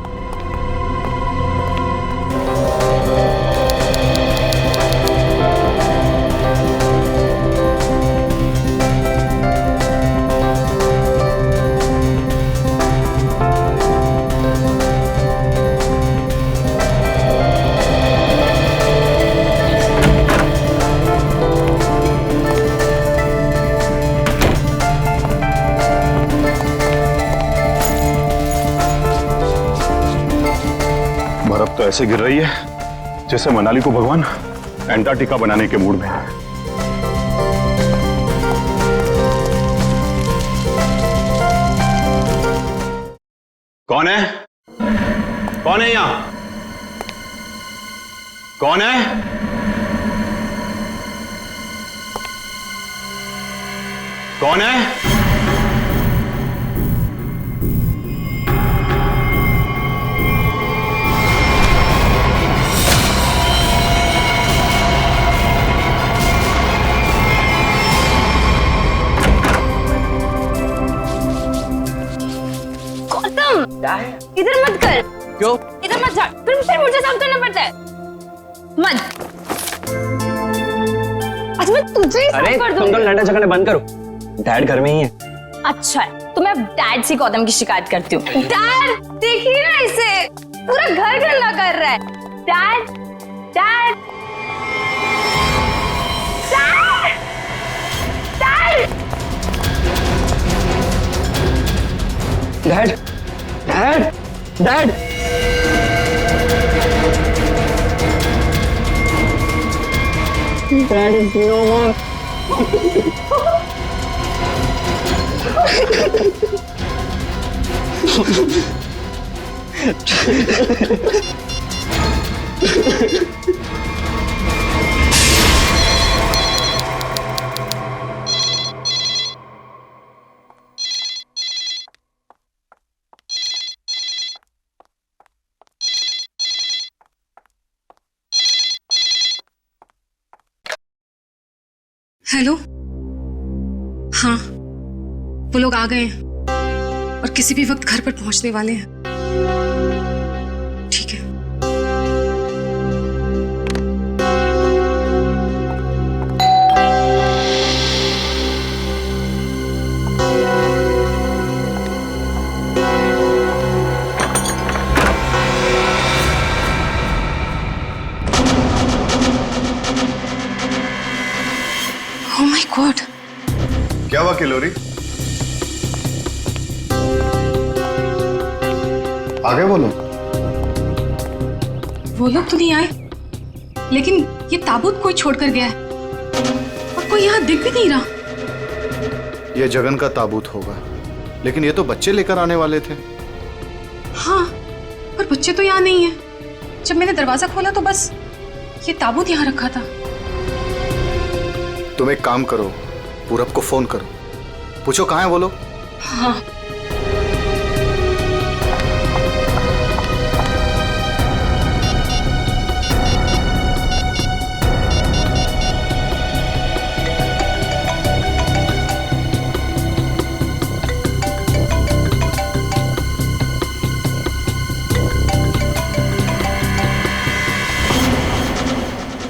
बर्फ तो ऐसे गिर रही है जैसे मनाली को भगवान एंटार्क्टिका बनाने के मूड में है। कौन है? कौन है यहां? कौन है? कौन है? इधर मत कर। क्यों? इधर मत जा, फिर मुझे साफ करना पड़ता है। मत। आज मैं तुझे ही साफ कर दूंगी। तुम तो लड़ने झगड़ने बंद करो। डैड घर में ही है। अच्छा है, तो मैं डैड से गौतम की शिकायत करती हूँ। डैड देखिए ना, इसे पूरा घर गंदा कर रहा है। Dad dad dad dad dad dad is no more. Hello, हाँ वो लोग आ गए हैं और किसी भी वक्त घर पर पहुंचने वाले हैं। ठीक है। Oh my God! क्या हुआ किलोरी? आ गए वो लोग? वो लोग तो नहीं आए, लेकिन ये ताबूत कोई छोड़कर गया है और कोई यहाँ दिख भी नहीं रहा। ये जगन का ताबूत होगा, लेकिन ये तो बच्चे लेकर आने वाले थे। हाँ, पर बच्चे तो यहाँ नहीं है। जब मैंने दरवाजा खोला तो बस ये ताबूत यहाँ रखा था। तुम एक काम करो, पूरब को फोन करो, पूछो कहाँ है वो लोग। हाँ।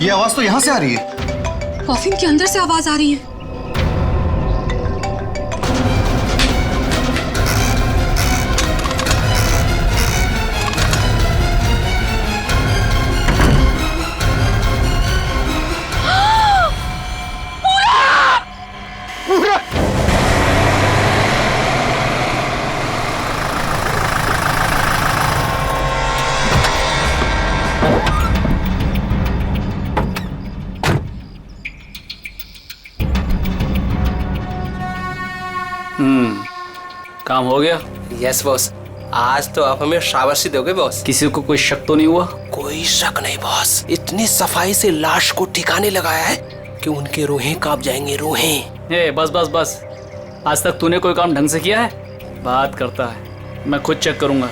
ये आवाज तो यहाँ से आ रही है। कॉफिन के अंदर से आवाज आ रही है। काम हो गया? यस बॉस, आज तो आप हमें शाबाशी दोगे बॉस। किसी को कोई शक तो नहीं हुआ? कोई शक नहीं बॉस, इतनी सफाई से लाश को ठिकाने लगाया है कि उनके रूहें कांप जाएंगे, रूहें। ए बस बस बस, आज तक तूने कोई काम ढंग से किया है? बात करता है, मैं खुद चेक करूंगा।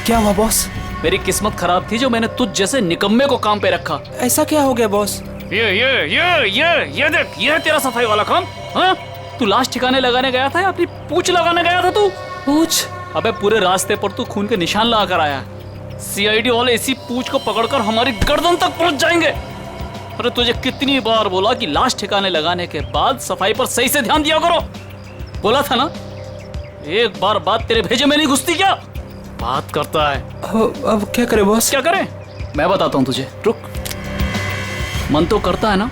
क्या हुआ बॉस? मेरी किस्मत खराब थी जो मैंने तुझ जैसे निकम्मे को काम पे रखा। ऐसा क्या हो गया बॉस? ये देख, ये है तेरा सफाई वाला काम। हाँ, तू लाश ठिकाने लगाने गया था या अपनी पूंछ लगाने गया था? तू पूंछ? अबे पूरे रास्ते पर तू खून के निशान लगा कर आया। सीआईडी वाले इसी पूंछ को पकड़कर हमारी गर्दन तक पहुंच जाएंगे। अरे तुझे कितनी बार बोला कि लाश ठिकाने लगाने के बाद सफाई पर सही से ध्यान दिया करो। बोला था ना? एक बार बात तेरे भेजे में नहीं घुसती क्या? बात करता है। अब क्या करे बॉस? क्या करे? मैं बताता हूँ तुझे, रुक। मन तो करता है ना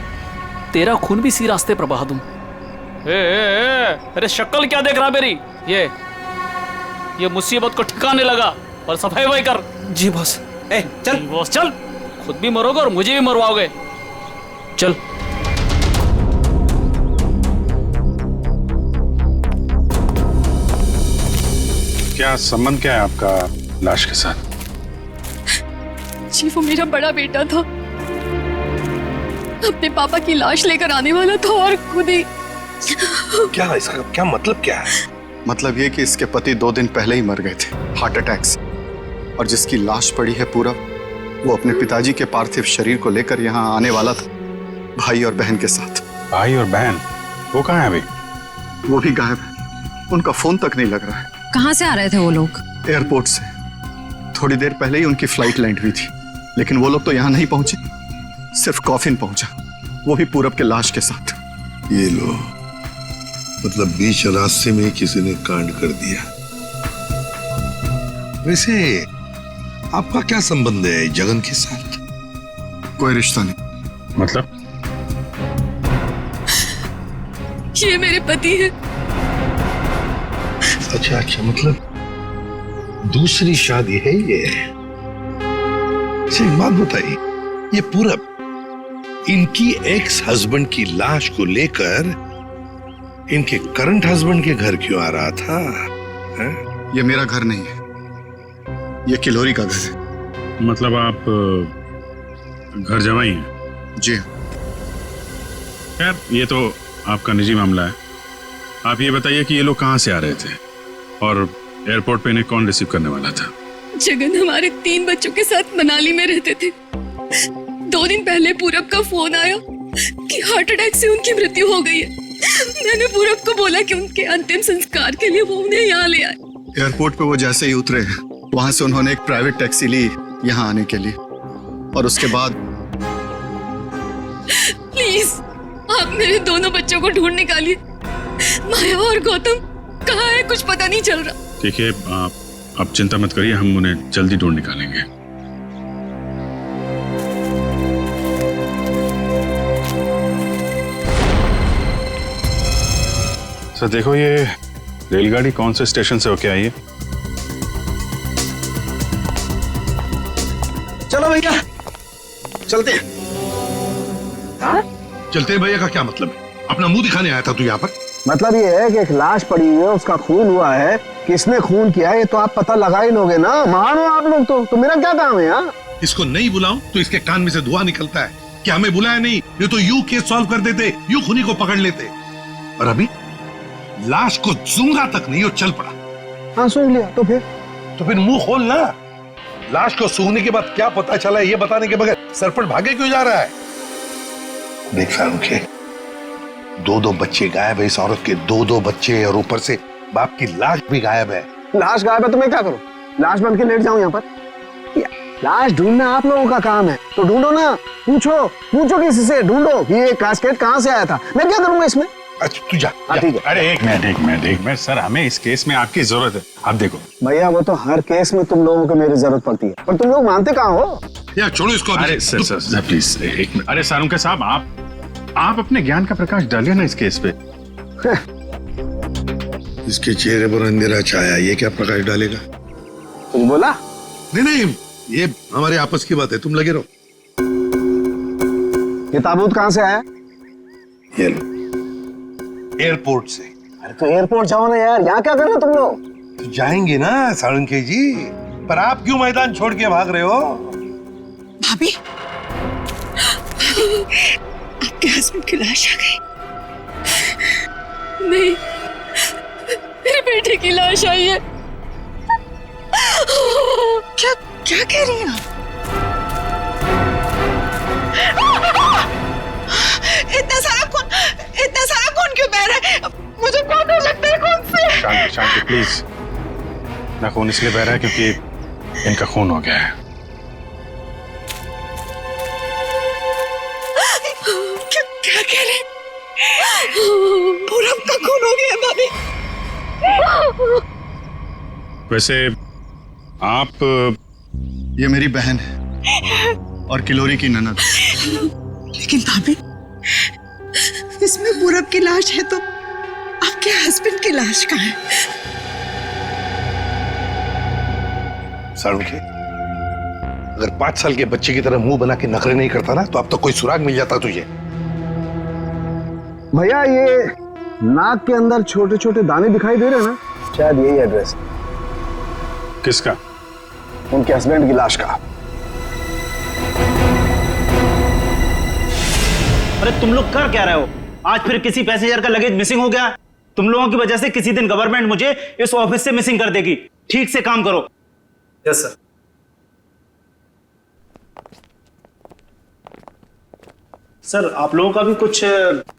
तेरा खून भी इसी रास्ते पर बहा दूं। अरे शक्ल क्या देख रहा मेरी? ये मुसीबत को ठिकाने लगा और सफाई वही कर। जी बॉस। चल बॉस चल, खुद भी मरोगे और मुझे भी मरवाओगे। चल। क्या संबंध क्या है आपका लाश के साथ? जी वो मेरा बड़ा बेटा था, अपने पापा की लाश लेकर आने वाला था और खुद ही। क्या इसका क्या मतलब क्या है? मतलब ये कि इसके पति 2 दिन पहले ही मर गए थे हार्ट अटैक से, और जिसकी लाश पड़ी है पूरा, वो अपने पिताजी के पार्थिव शरीर को लेकर यहाँ आने वाला था, भाई और बहन के साथ। भाई और बहन वो कहाँ है अभी? वो भी गायब है, उनका फोन तक नहीं लग रहा है। कहाँ से आ रहे थे वो लोग? एयरपोर्ट से। थोड़ी देर पहले ही उनकी फ्लाइट लैंड हुई थी, लेकिन वो लोग तो यहाँ नहीं पहुंचे, सिर्फ कॉफिन पहुंचा, वो भी पूरब के लाश के साथ। ये लो, मतलब बीच रास्ते में किसी ने कांड कर दिया। वैसे आपका क्या संबंध है जगन के साथ? कोई रिश्ता नहीं। मतलब? ये मेरे पति है। अच्छा अच्छा, मतलब दूसरी शादी है ये? एक बात बताइए, ये पूरब इनकी एक्स हस्बैंड की लाश को लेकर इनके करंट हस्बैंड के घर क्यों आ रहा था? है? ये मेरा घर नहीं है, ये किलोरी का घर है। मतलब आप घर जमाई हैं? जी। खैर ये तो आपका निजी मामला है। आप ये बताइए कि ये लोग कहाँ से आ रहे थे और एयरपोर्ट पे इन्हें कौन रिसीव करने वाला था? जगन हमारे 3 बच्चों के साथ मनाली में रहते थे। 2 दिन पहले पूरब का फोन आया कि हार्ट अटैक से उनकी मृत्यु हो गई है। मैंने पूरब को बोला कि उनके अंतिम संस्कार के लिए वो उन्हें यहाँ ले आए। एयरपोर्ट पे वो जैसे ही उतरे, वहां से उन्होंने एक प्राइवेट टैक्सी ली यहाँ आने के लिए, और उसके बाद प्लीज आप मेरे दोनों बच्चों को ढूंढ निकालिए। माया और गौतम कहाँ है, कुछ पता नहीं चल रहा। ठीक है, आप चिंता मत करिए, हम उन्हें जल्दी ढूंढ निकालेंगे। सर देखो, ये रेलगाड़ी कौन से स्टेशन से होके आई है? चलो भैया चलते हैं। चलते हैं भैया का क्या मतलब है? अपना मुंह दिखाने आया था तू यहाँ पर? मतलब ये है कि एक लाश पड़ी हुई है, उसका खून हुआ है, किसने खून किया है तो आप पता लगा ही लोगे ना। महान हो आप लोग तो मेरा क्या काम है यहाँ? इसको नहीं बुलाऊं तो इसके कान में से धुआं निकलता है कि हमें बुलाया नहीं, ये तो यूं केस सॉल्व कर देते, यूं खूनी को पकड़ लेते। और अभी लाश को सूंघा तक नहीं, वो चल पड़ा। हाँ सूंघ लिया तो फिर मुंह खोल ना। लाश को सूंघने के बाद क्या पता चला ये बताने के बगैर सरपट भागे क्यों जा रहा है? देख शाहरुख, 2 बच्चे गायब है इस औरत के, 2 बच्चे, और ऊपर से बाप की लाश भी गायब है। लाश गायब है तो मैं क्या करूं? लाश बन के लेट जाऊं यहाँ पर? लाश ढूंढना आप लोगों का काम है तो ढूंढो ना। पूछो किसी से, ढूंढो कि ये कास्केट कहाँ से आया था। मैं क्या करूंगा इसमें? अच्छा तू जा। ठीक है। अरे एक मिनट सर, हमें इस केस में आपकी जरूरत है। आप देखो भैया, वो तो हर केस में तुम लोगों को मेरी जरूरत पड़ती है, पर तुम लोग मानते कहाँ हो? या छोड़ो इसको। अरे सर प्लीज एक मिनट। अरे सारुंके साहब, आप अपने ज्ञान का प्रकाश डालिए ना इस केस पे। इसके चेहरे पर अंधेरा छाया, ये क्या प्रकाश डालेगा? कुछ बोला? नहीं, ये हमारे आपस की बात है, तुम लगे रहो। ये ताबूत कहाँ से आया? ये लो, एयरपोर्ट से। अरे तो एयरपोर्ट जाओ ना यार, यहाँ क्या कर रहे हो तुम लोग? तो जाएंगे ना साळुंखे जी, पर आप क्यों मैदान छोड़ के भाग रहे हो? भाभी, आपके हस्बैंड की लाश आ गई। नहीं, मेरे बेटे की लाश आई है। क्या क्या कह रही हैं आप? इतना सारा खून क्यों बह रहा है? मुझे बहुत डर लगता है खून से। शांति प्लीज। ना खून इसलिए बह रहा है क्योंकि इनका खून हो गया है। क्या कह रहे? पूरब का खून हो गया भाभी। वैसे आप, ये मेरी बहन है और किलोरी की ननद। लेकिन भाभी, इसमें पूरब की लाश है तो आपके हस्बैंड की लाश कहाँ है? साळुंखे, अगर 5 साल के बच्चे की तरह मुंह बना के नखरे नहीं करता ना, तो अब तो कोई सुराग मिल जाता तुझे। भैया, ये नाक के अंदर छोटे छोटे दाने दिखाई दे रहे हैं ना, शायद यही एड्रेस। किसका? उनके हस्बैंड की लाश का। अरे तुम लोग कर क्या रहे हो? आज फिर किसी पैसेंजर का लगेज मिसिंग हो गया। तुम लोगों की वजह से किसी दिन गवर्नमेंट मुझे इस ऑफिस से मिसिंग कर देगी। ठीक से काम करो। Yes sir. सर, आप लोगों का भी कुछ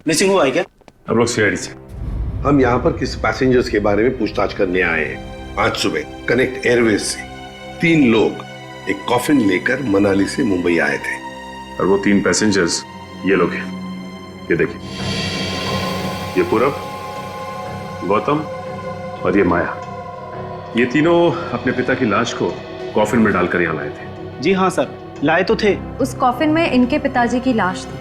मिसिंग हुआ है क्या? हम लोग सीआईडी से। हम यहाँ पर किसी पैसेंजर्स के बारे में पूछताछ करने आए हैं। आज सुबह कनेक्ट एयरवेज से 3 लोग एक कॉफिन लेकर मनाली से मुंबई आए थे। और वो 3 पैसेंजर्स ये लोग हैं। ये देखिए, ये पूरब, गौतम और ये माया। ये तीनों अपने पिता की लाश को कॉफिन में डालकर यहाँ लाए थे। जी हाँ सर, लाए तो थे। उस कॉफिन में इनके पिताजी की लाश थी,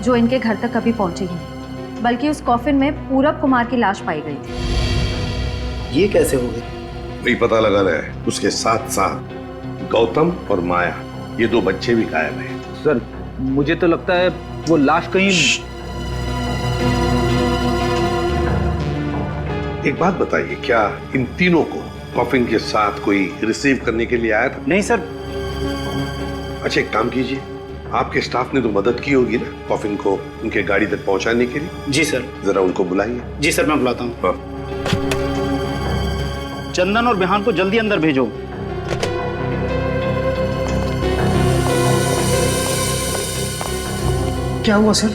जो इनके घर तक कभी पहुंची ही नहीं, बल्कि उस कॉफिन में पूरब कुमार की लाश पाई गई थी। ये कैसे हो गई? वही पता लगाना है। उसके साथ साथ गौतम और माया, ये 2 बच्चे भी गायब हैं। सर, मुझे तो लगता है वो लाश कहीं। एक बात बताइए, क्या इन तीनों को कॉफिन के साथ कोई रिसीव करने के लिए आया था? नहीं सर। अच्छा, एक काम कीजिए, आपके स्टाफ ने तो मदद की होगी ना कॉफिन को उनके गाड़ी तक पहुंचाने के लिए? जी सर। जरा उनको बुलाइए। जी सर, मैं बुलाता हूँ। हाँ। चंदन और बिहान को जल्दी अंदर भेजो। क्या हुआ सर?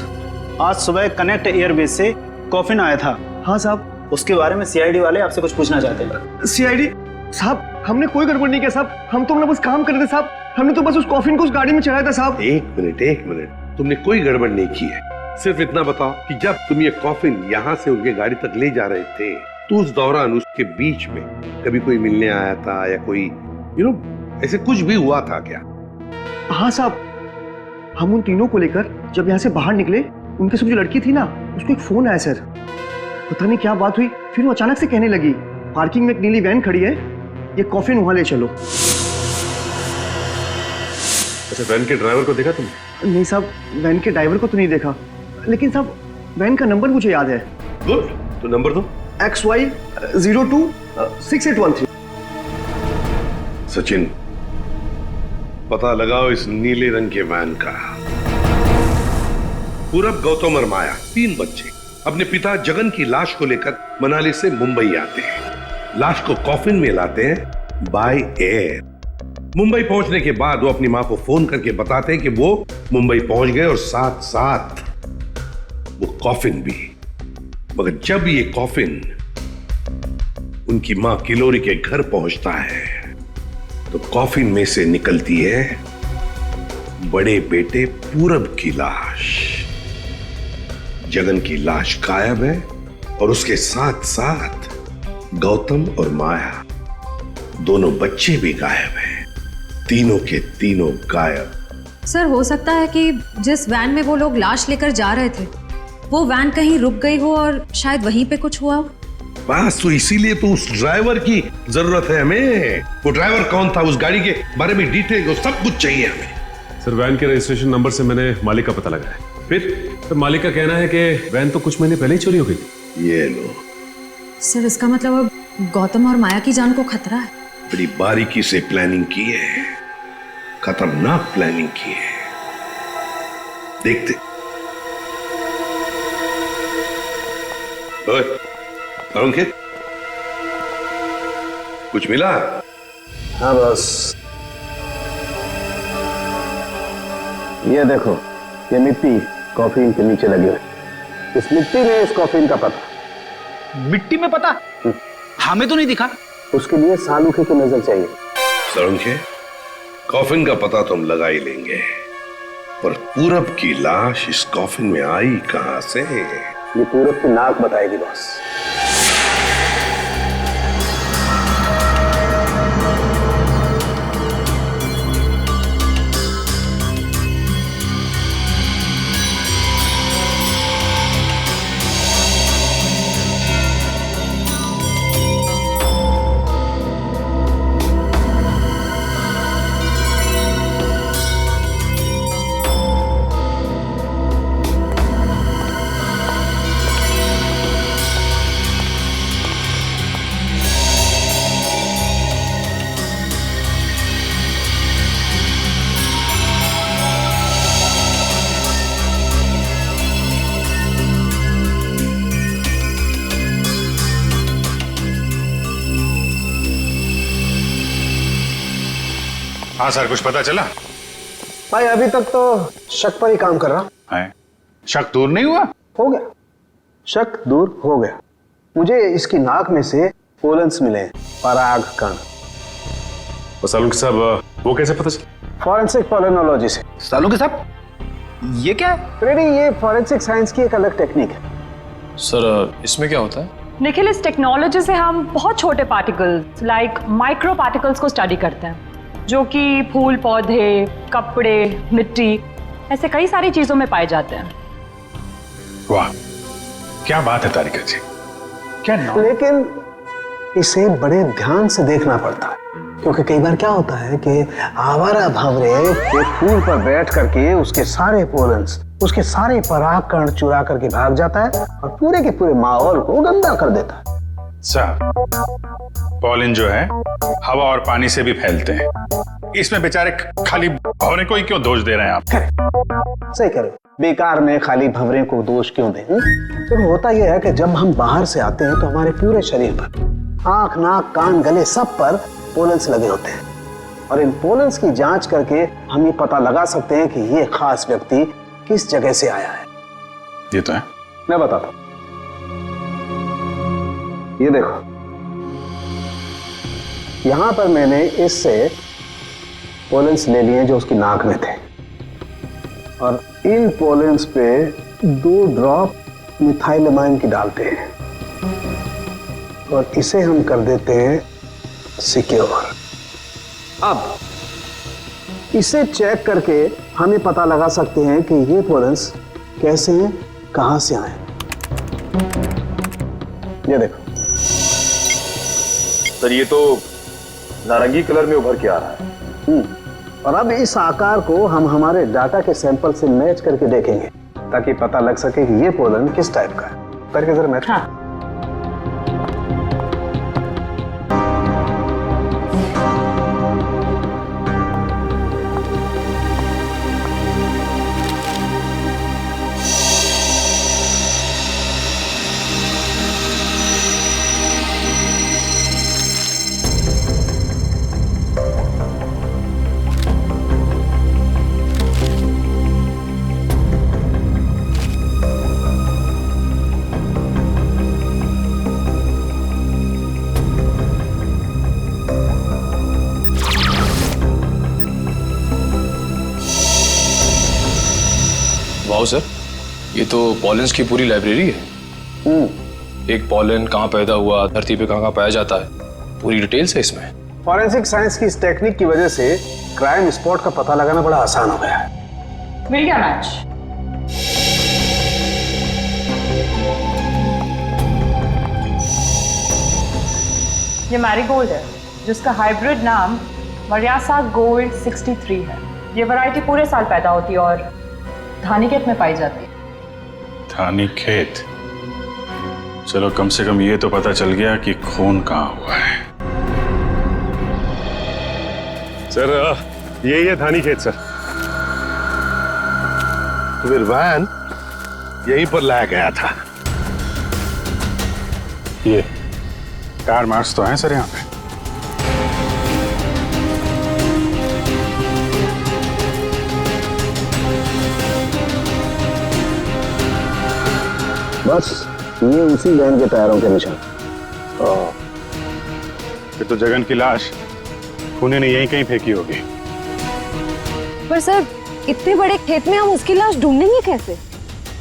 आज सुबह कनेक्ट एयरवेज से कॉफिन आया था। हाँ साहब। उसके बारे में सीआईडी वाले आपसे कुछ पूछना चाहते हैं। सीआईडी साहब, हमने कोई गड़बड़ नहीं किया साहब। हम तो बस काम कर रहे थे साहब। हमने तो बस उस कॉफिन को उस गाड़ी में चढ़ाया था साहब। एक मिनट, तुमने कोई गड़बड़ नहीं की है। सिर्फ इतना बताओ कि जब तुम ये कॉफिन यहाँ से उनके गाड़ी तक ले जा रहे थे, तो उस दौरान उसके बीच में कभी कोई मिलने आया था या कोई ऐसे कुछ भी हुआ था क्या? हाँ साहब, हम उन तीनों को लेकर जब यहाँ से बाहर निकले, उनके साथ जो लड़की थी ना, उसको एक फोन आया सर। पता नहीं क्या बात हुई, फिर वो अचानक से कहने लगी, पार्किंग में एक नीली वैन खड़ी है, ये कॉफिन वहां ले चलो। अच्छा, वैन के ड्राइवर को देखा तुमने? नहीं साहब, वैन के ड्राइवर को तो नहीं देखा, लेकिन साहब वैन का नंबर मुझे याद है। गुड, तो नंबर दो। XY 026813। सचिन, पता लगाओ इस नीले रंग के वैन का। पूरब, गौतम और माया, 3 बच्चे अपने पिता जगन की लाश को लेकर मनाली से मुंबई आते हैं। लाश को कॉफिन में लाते हैं बाय एयर। मुंबई पहुंचने के बाद वो अपनी मां को फोन करके बताते हैं कि वो मुंबई पहुंच गए और साथ साथ वो कॉफिन भी। मगर जब ये कॉफिन उनकी मां किलोरी के घर पहुंचता है, तो कॉफिन में से निकलती है बड़े बेटे पूरब की लाश। जगन की लाश गायब है और उसके साथ साथ गौतम और माया, दोनों बच्चे भी गायब हैं। तीनों के तीनों गायब। सर हो सकता है कि जिस वैन में वो लोग लाश लेकर जा रहे थे वो वैन कहीं रुक गई हो और शायद वहीं पे कुछ हुआ हो। बस तो इसीलिए तो उस ड्राइवर की जरूरत है हमें। वो ड्राइवर कौन था, उस गाड़ी के बारे में डिटेल, वो सब कुछ चाहिए हमें। सर वैन के रजिस्ट्रेशन नंबर से मैंने मालिक का पता लगाया। फिर तो मालिक का कहना है कि वैन तो कुछ महीने पहले ही चोरी हो गई थी। ये लो सर इसका मतलब अब गौतम और माया की जान को खतरा है। बड़ी बारीकी से प्लानिंग की है, खतरनाक प्लानिंग की है। देखते। ओए, अंकित, कुछ मिला? हाँ बस ये देखो, ये मिट्टी कॉफीन के नीचे लगी हुई। इस मिट्टी में इस कॉफीन का पता। मिट्टी में पता? हमें तो नहीं दिखा। उसके लिए सालूखे की नजर चाहिए। सालूखे, कॉफिन का पता तो हम लगा ही लेंगे, पर पूरब की लाश इस कॉफिन में आई कहां से? ये पूरब की नाक बताएगी बॉस। हाँ सर, कुछ पता चला? भाई अभी तक तो शक पर ही काम कर रहा है। शक दूर नहीं हुआ? हो गया, शक दूर हो गया। मुझे इसकी नाक में से पोलन्स मिले, पराग कण। सालूखे साहब वो कैसे पता चला? फॉरेंसिक पोलिनोलॉजी से। सालूखे साहब ये क्या है? रेडी, ये फॉरेंसिक साइंस की एक अलग टेक्निक है। सर इसमें क्या होता है? निखिल, इस टेक्नोलॉजी से हम बहुत छोटे पार्टिकल्स लाइक माइक्रो पार्टिकल्स को स्टडी करते हैं, जो कि फूल, पौधे, कपड़े, मिट्टी, ऐसे कई सारी चीजों में पाए जाते हैं। वाह, क्या बात है तारिका जी, क्या नाम? लेकिन इसे बड़े ध्यान से देखना पड़ता है, क्योंकि कई बार क्या होता है कि आवारा भंवरे एक फूल पर बैठ करके उसके सारे पोलन्स, उसके सारे पराग कण चुरा करके भाग जाता है और पूरे के पूरे माहौल को गंदा कर देता है। साहब, पॉलिन जो है हवा और पानी से भी फैलते हैं। इसमें बेचारे खाली भंवरे को ही क्यों दोष दे रहे हैं आप? सही कह रहे हो, बेकार में खाली भंवरे को दोष क्यों दें? तो होता यह है कि जब हम बाहर से आते हैं तो हमारे पूरे शरीर पर, आंख, नाक, कान, गले, सब पर पोलन्स लगे होते हैं, और इन पोलन्स की जांच करके हम ये पता लगा सकते हैं कि ये खास व्यक्ति किस जगह से आया है। ये तो है। मैं बताता हूं, ये देखो, यहां पर मैंने इससे पोलन्स ले लिए जो उसकी नाक में थे, और इन पोलन्स पे 2 ड्रॉप मिथाइलमाइन की डालते हैं और इसे हम कर देते हैं सिक्योर। अब इसे चेक करके हम ये पता लगा सकते हैं कि ये पोलन्स कैसे हैं, कहां से आए। ये देखो सर, ये तो नारंगी कलर में उभर के आ रहा है। और अब इस आकार को हम हमारे डाटा के सैंपल से मैच करके देखेंगे, ताकि पता लग सके कि ये पोलन किस टाइप का है। करके जरा मैच। हाँ। वाओ सर, ये तो पॉलेंस की पूरी लाइब्रेरी है। एक पॉलन कहाँ पैदा हुआ, धरती पे कहाँ पाया जाता है, पूरी डिटेल्स है इसमें। फॉरेंसिक साइंस की इस टेक्निक की वजह से क्राइम स्पॉट का पता लगाना बड़ा आसान हो गया है। मिल गया मैच। ये मैरीगोल्ड है जिसका हाइब्रिड नाम मरियासा गोल्ड 63 है। ये वैरायटी पूरे साल पैदा होती है और धानीखेत में पाई जाती है। धानीखेत? चलो कम से कम ये तो पता चल गया कि खून कहाँ हुआ है। सर यही है धानीखेत सर। तो फिर वैन यहीं पर लाया गया था। ये टायर मार्क्स तो हैं सर यहाँ पे। बस ये उसी वैन के टायरों के निशान। फिर तो जगन की लाश खूनी ने यहीं कहीं फेंकी होगी। पर सर इतने बड़े खेत में हम उसकी लाश ढूंढेंगे कैसे?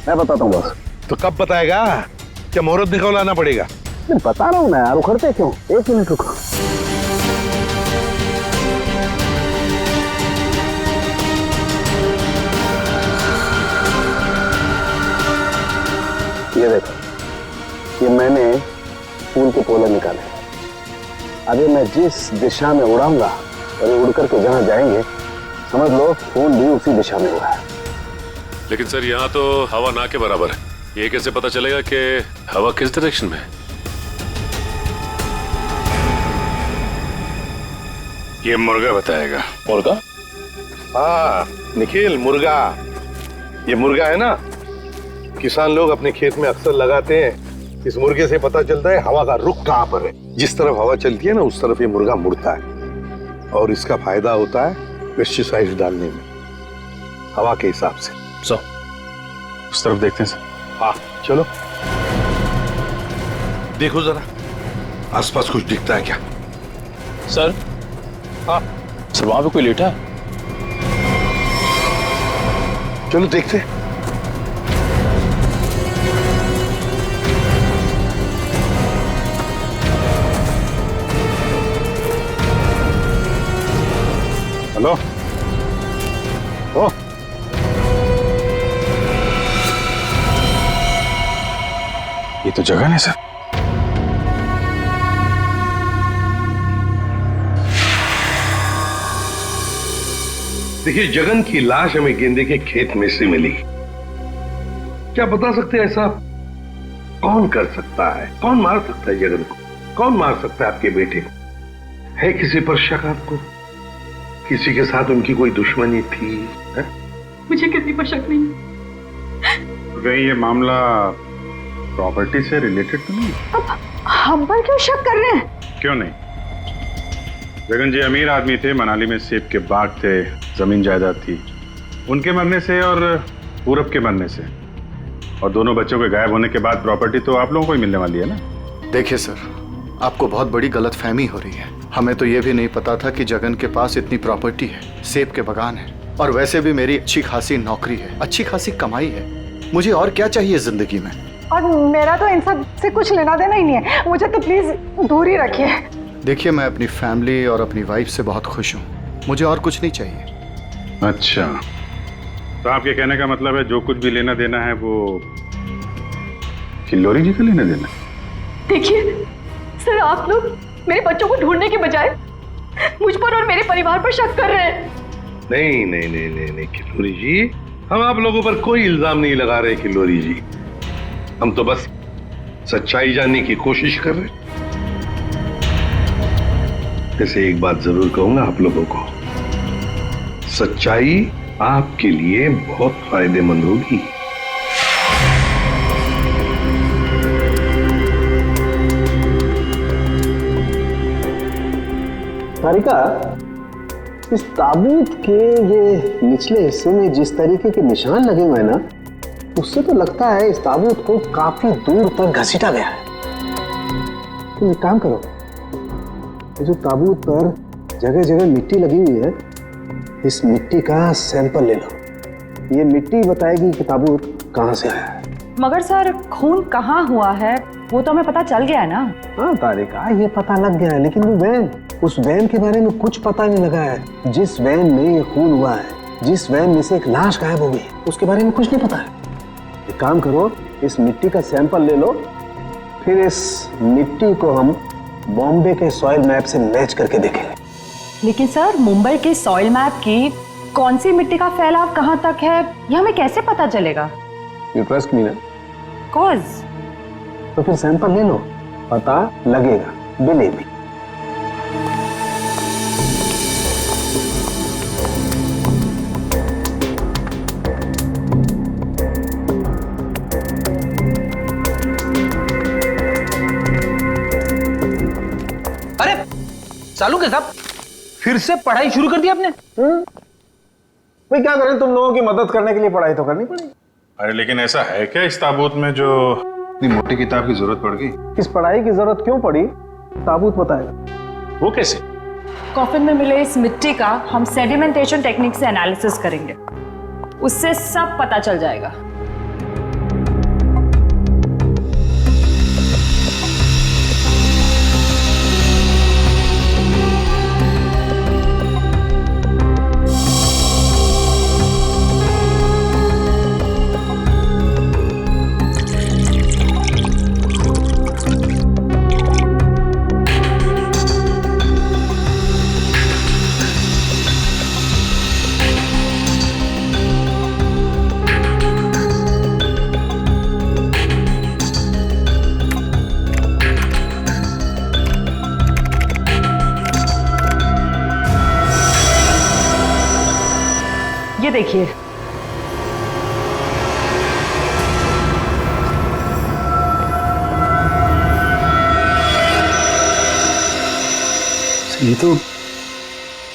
मैं बताता हूँ बस। तो कब बताएगा? क्या मुहूर्त निकलवाना पड़ेगा? मैं बता रहा हूँ ना यार, उखड़ते क्यों? 1 मिनट रुको। ये देखो, ये मैंने फूल के पोले निकाले। अभी मैं जिस दिशा में उड़ाऊंगा और ये उड़ करके जहां जाएंगे समझ लो फूल भी उसी दिशा में उड़ा है। लेकिन सर यहाँ तो हवा ना के बराबर है, ये कैसे पता चलेगा कि हवा किस डायरेक्शन में है? ये मुर्गा बताएगा। मुर्गा? हाँ निखिल, मुर्गा। ये मुर्गा है ना, किसान लोग अपने खेत में अक्सर लगाते हैं। इस मुर्गे से पता चलता है हवा का रुख कहाँ पर है। जिस तरफ हवा चलती है ना उस तरफ ये मुर्गा मुड़ता है और इसका फायदा होता है पेस्टिसाइड डालने में, हवा के हिसाब से। उस तरफ देखते हैं सर। हाँ चलो देखो जरा आसपास कुछ दिखता है क्या? सर। हाँ सर वहां पे कोई लेटा है? चलो देखते हैं। हेलो। ओ ये तो जगन है सर। देखिए जगन की लाश हमें गेंदे के खेत में से मिली। क्या बता सकते हैं ऐसा कौन कर सकता है? कौन मार सकता है जगन को? कौन मार सकता है आपके बेटे को? है किसी पर शक आपको? किसी के साथ उनकी कोई दुश्मनी थी? है? मुझे किसी पर शक नहीं। कहीं ये मामला प्रॉपर्टी से रिलेटेड तो नहीं? अब हम पर क्यों शक कर रहे हैं? क्यों नहीं? जगन जी अमीर आदमी थे, मनाली में सेब के बाग थे, जमीन जायदाद थी। उनके मरने से और पूरब के मरने से और दोनों बच्चों के गायब होने के बाद प्रॉपर्टी तो आप लोगों को ही मिलने वाली है ना। देखिए सर, आपको बहुत बड़ी गलतफहमी हो रही है। हमें तो ये भी नहीं पता था कि जगन के पास इतनी प्रॉपर्टी है, सेब के बागान है, और वैसे भी मेरी अच्छी खासी नौकरी है, अच्छी खासी कमाई है। मुझे और क्या चाहिए जिंदगी में? और मेरा तो इन सब से कुछ लेना देना ही नहीं है, मुझे तो प्लीज दूर ही रखिए। देखिए मैं अपनी फैमिली और अपनी वाइफ से बहुत खुश हूँ, मुझे और कुछ नहीं चाहिए। अच्छा, तो आपके कहने का मतलब है जो कुछ भी लेना देना है वो किल्लोरी जी का लेना देना? देखिए सर, आप लोग मेरे बच्चों को ढूंढने के बजाय मुझ पर और मेरे परिवार पर शक कर रहे हैं। नहीं नहीं नहीं नहीं नहीं किल्लोरी जी, हम आप लोगों पर कोई इल्जाम नहीं लगा रहे किल्लोरी जी। हम तो बस सच्चाई जानने की कोशिश कर रहे हैं। ऐसे एक बात जरूर कहूंगा आप लोगों को, सच्चाई आपके लिए बहुत फायदेमंद होगी। तारिका, इस ताबूत के ये निचले हिस्से में जिस तरीके के निशान लगे हुए हैं ना, उससे तो लगता है इस ताबूत को काफी दूर तक घसीटा गया है। तुम एक काम करो, ये जो ताबूत पर जगह जगह मिट्टी लगी हुई है, इस मिट्टी का सैंपल ले लो। ये मिट्टी बताएगी कि ताबूत कहाँ से आया है। मगर सर खून कहाँ हुआ है वो तो हमें पता चल गया है ना। हाँ तारिका, ये पता लग गया है, लेकिन वो उस वैन के बारे में कुछ पता नहीं लगा है। जिस वैन में ये खून हुआ है, जिस वैन में से एक लाश गायब हो गई है, उसके बारे में कुछ नहीं पता है। एक काम करो, इस मिट्टी का सैंपल ले लो, फिर इस मिट्टी को हम बॉम्बे के सॉइल मैप से मैच करके देखेंगे। लेकिन सर, मुंबई के सॉइल मैप की कौन सी मिट्टी का फैलाव कहाँ तक है, यह हमें कैसे पता चलेगा? यू ट्रस्ट मी ना? कॉज तो फिर सैंपल ले लो, पता लगेगा, बिलीव मी। अरे चालू के साहब, फिर से पढ़ाई शुरू कर दी आपने? भाई क्या करें, तुम लोगों की मदद करने के लिए पढ़ाई तो करनी पड़ेगी। अरे लेकिन ऐसा है क्या इस ताबूत में जो इतनी मोटी किताब की जरूरत पड़ गई? इस पढ़ाई की जरूरत क्यों पड़ी, ताबूत बताएगा। वो कैसे? कॉफिन में मिले इस मिट्टी का हम सेडिमेंटेशन टेक्निक से एनालिसिस करेंगे, उससे सब पता चल जाएगा। ये देखिए, ये तो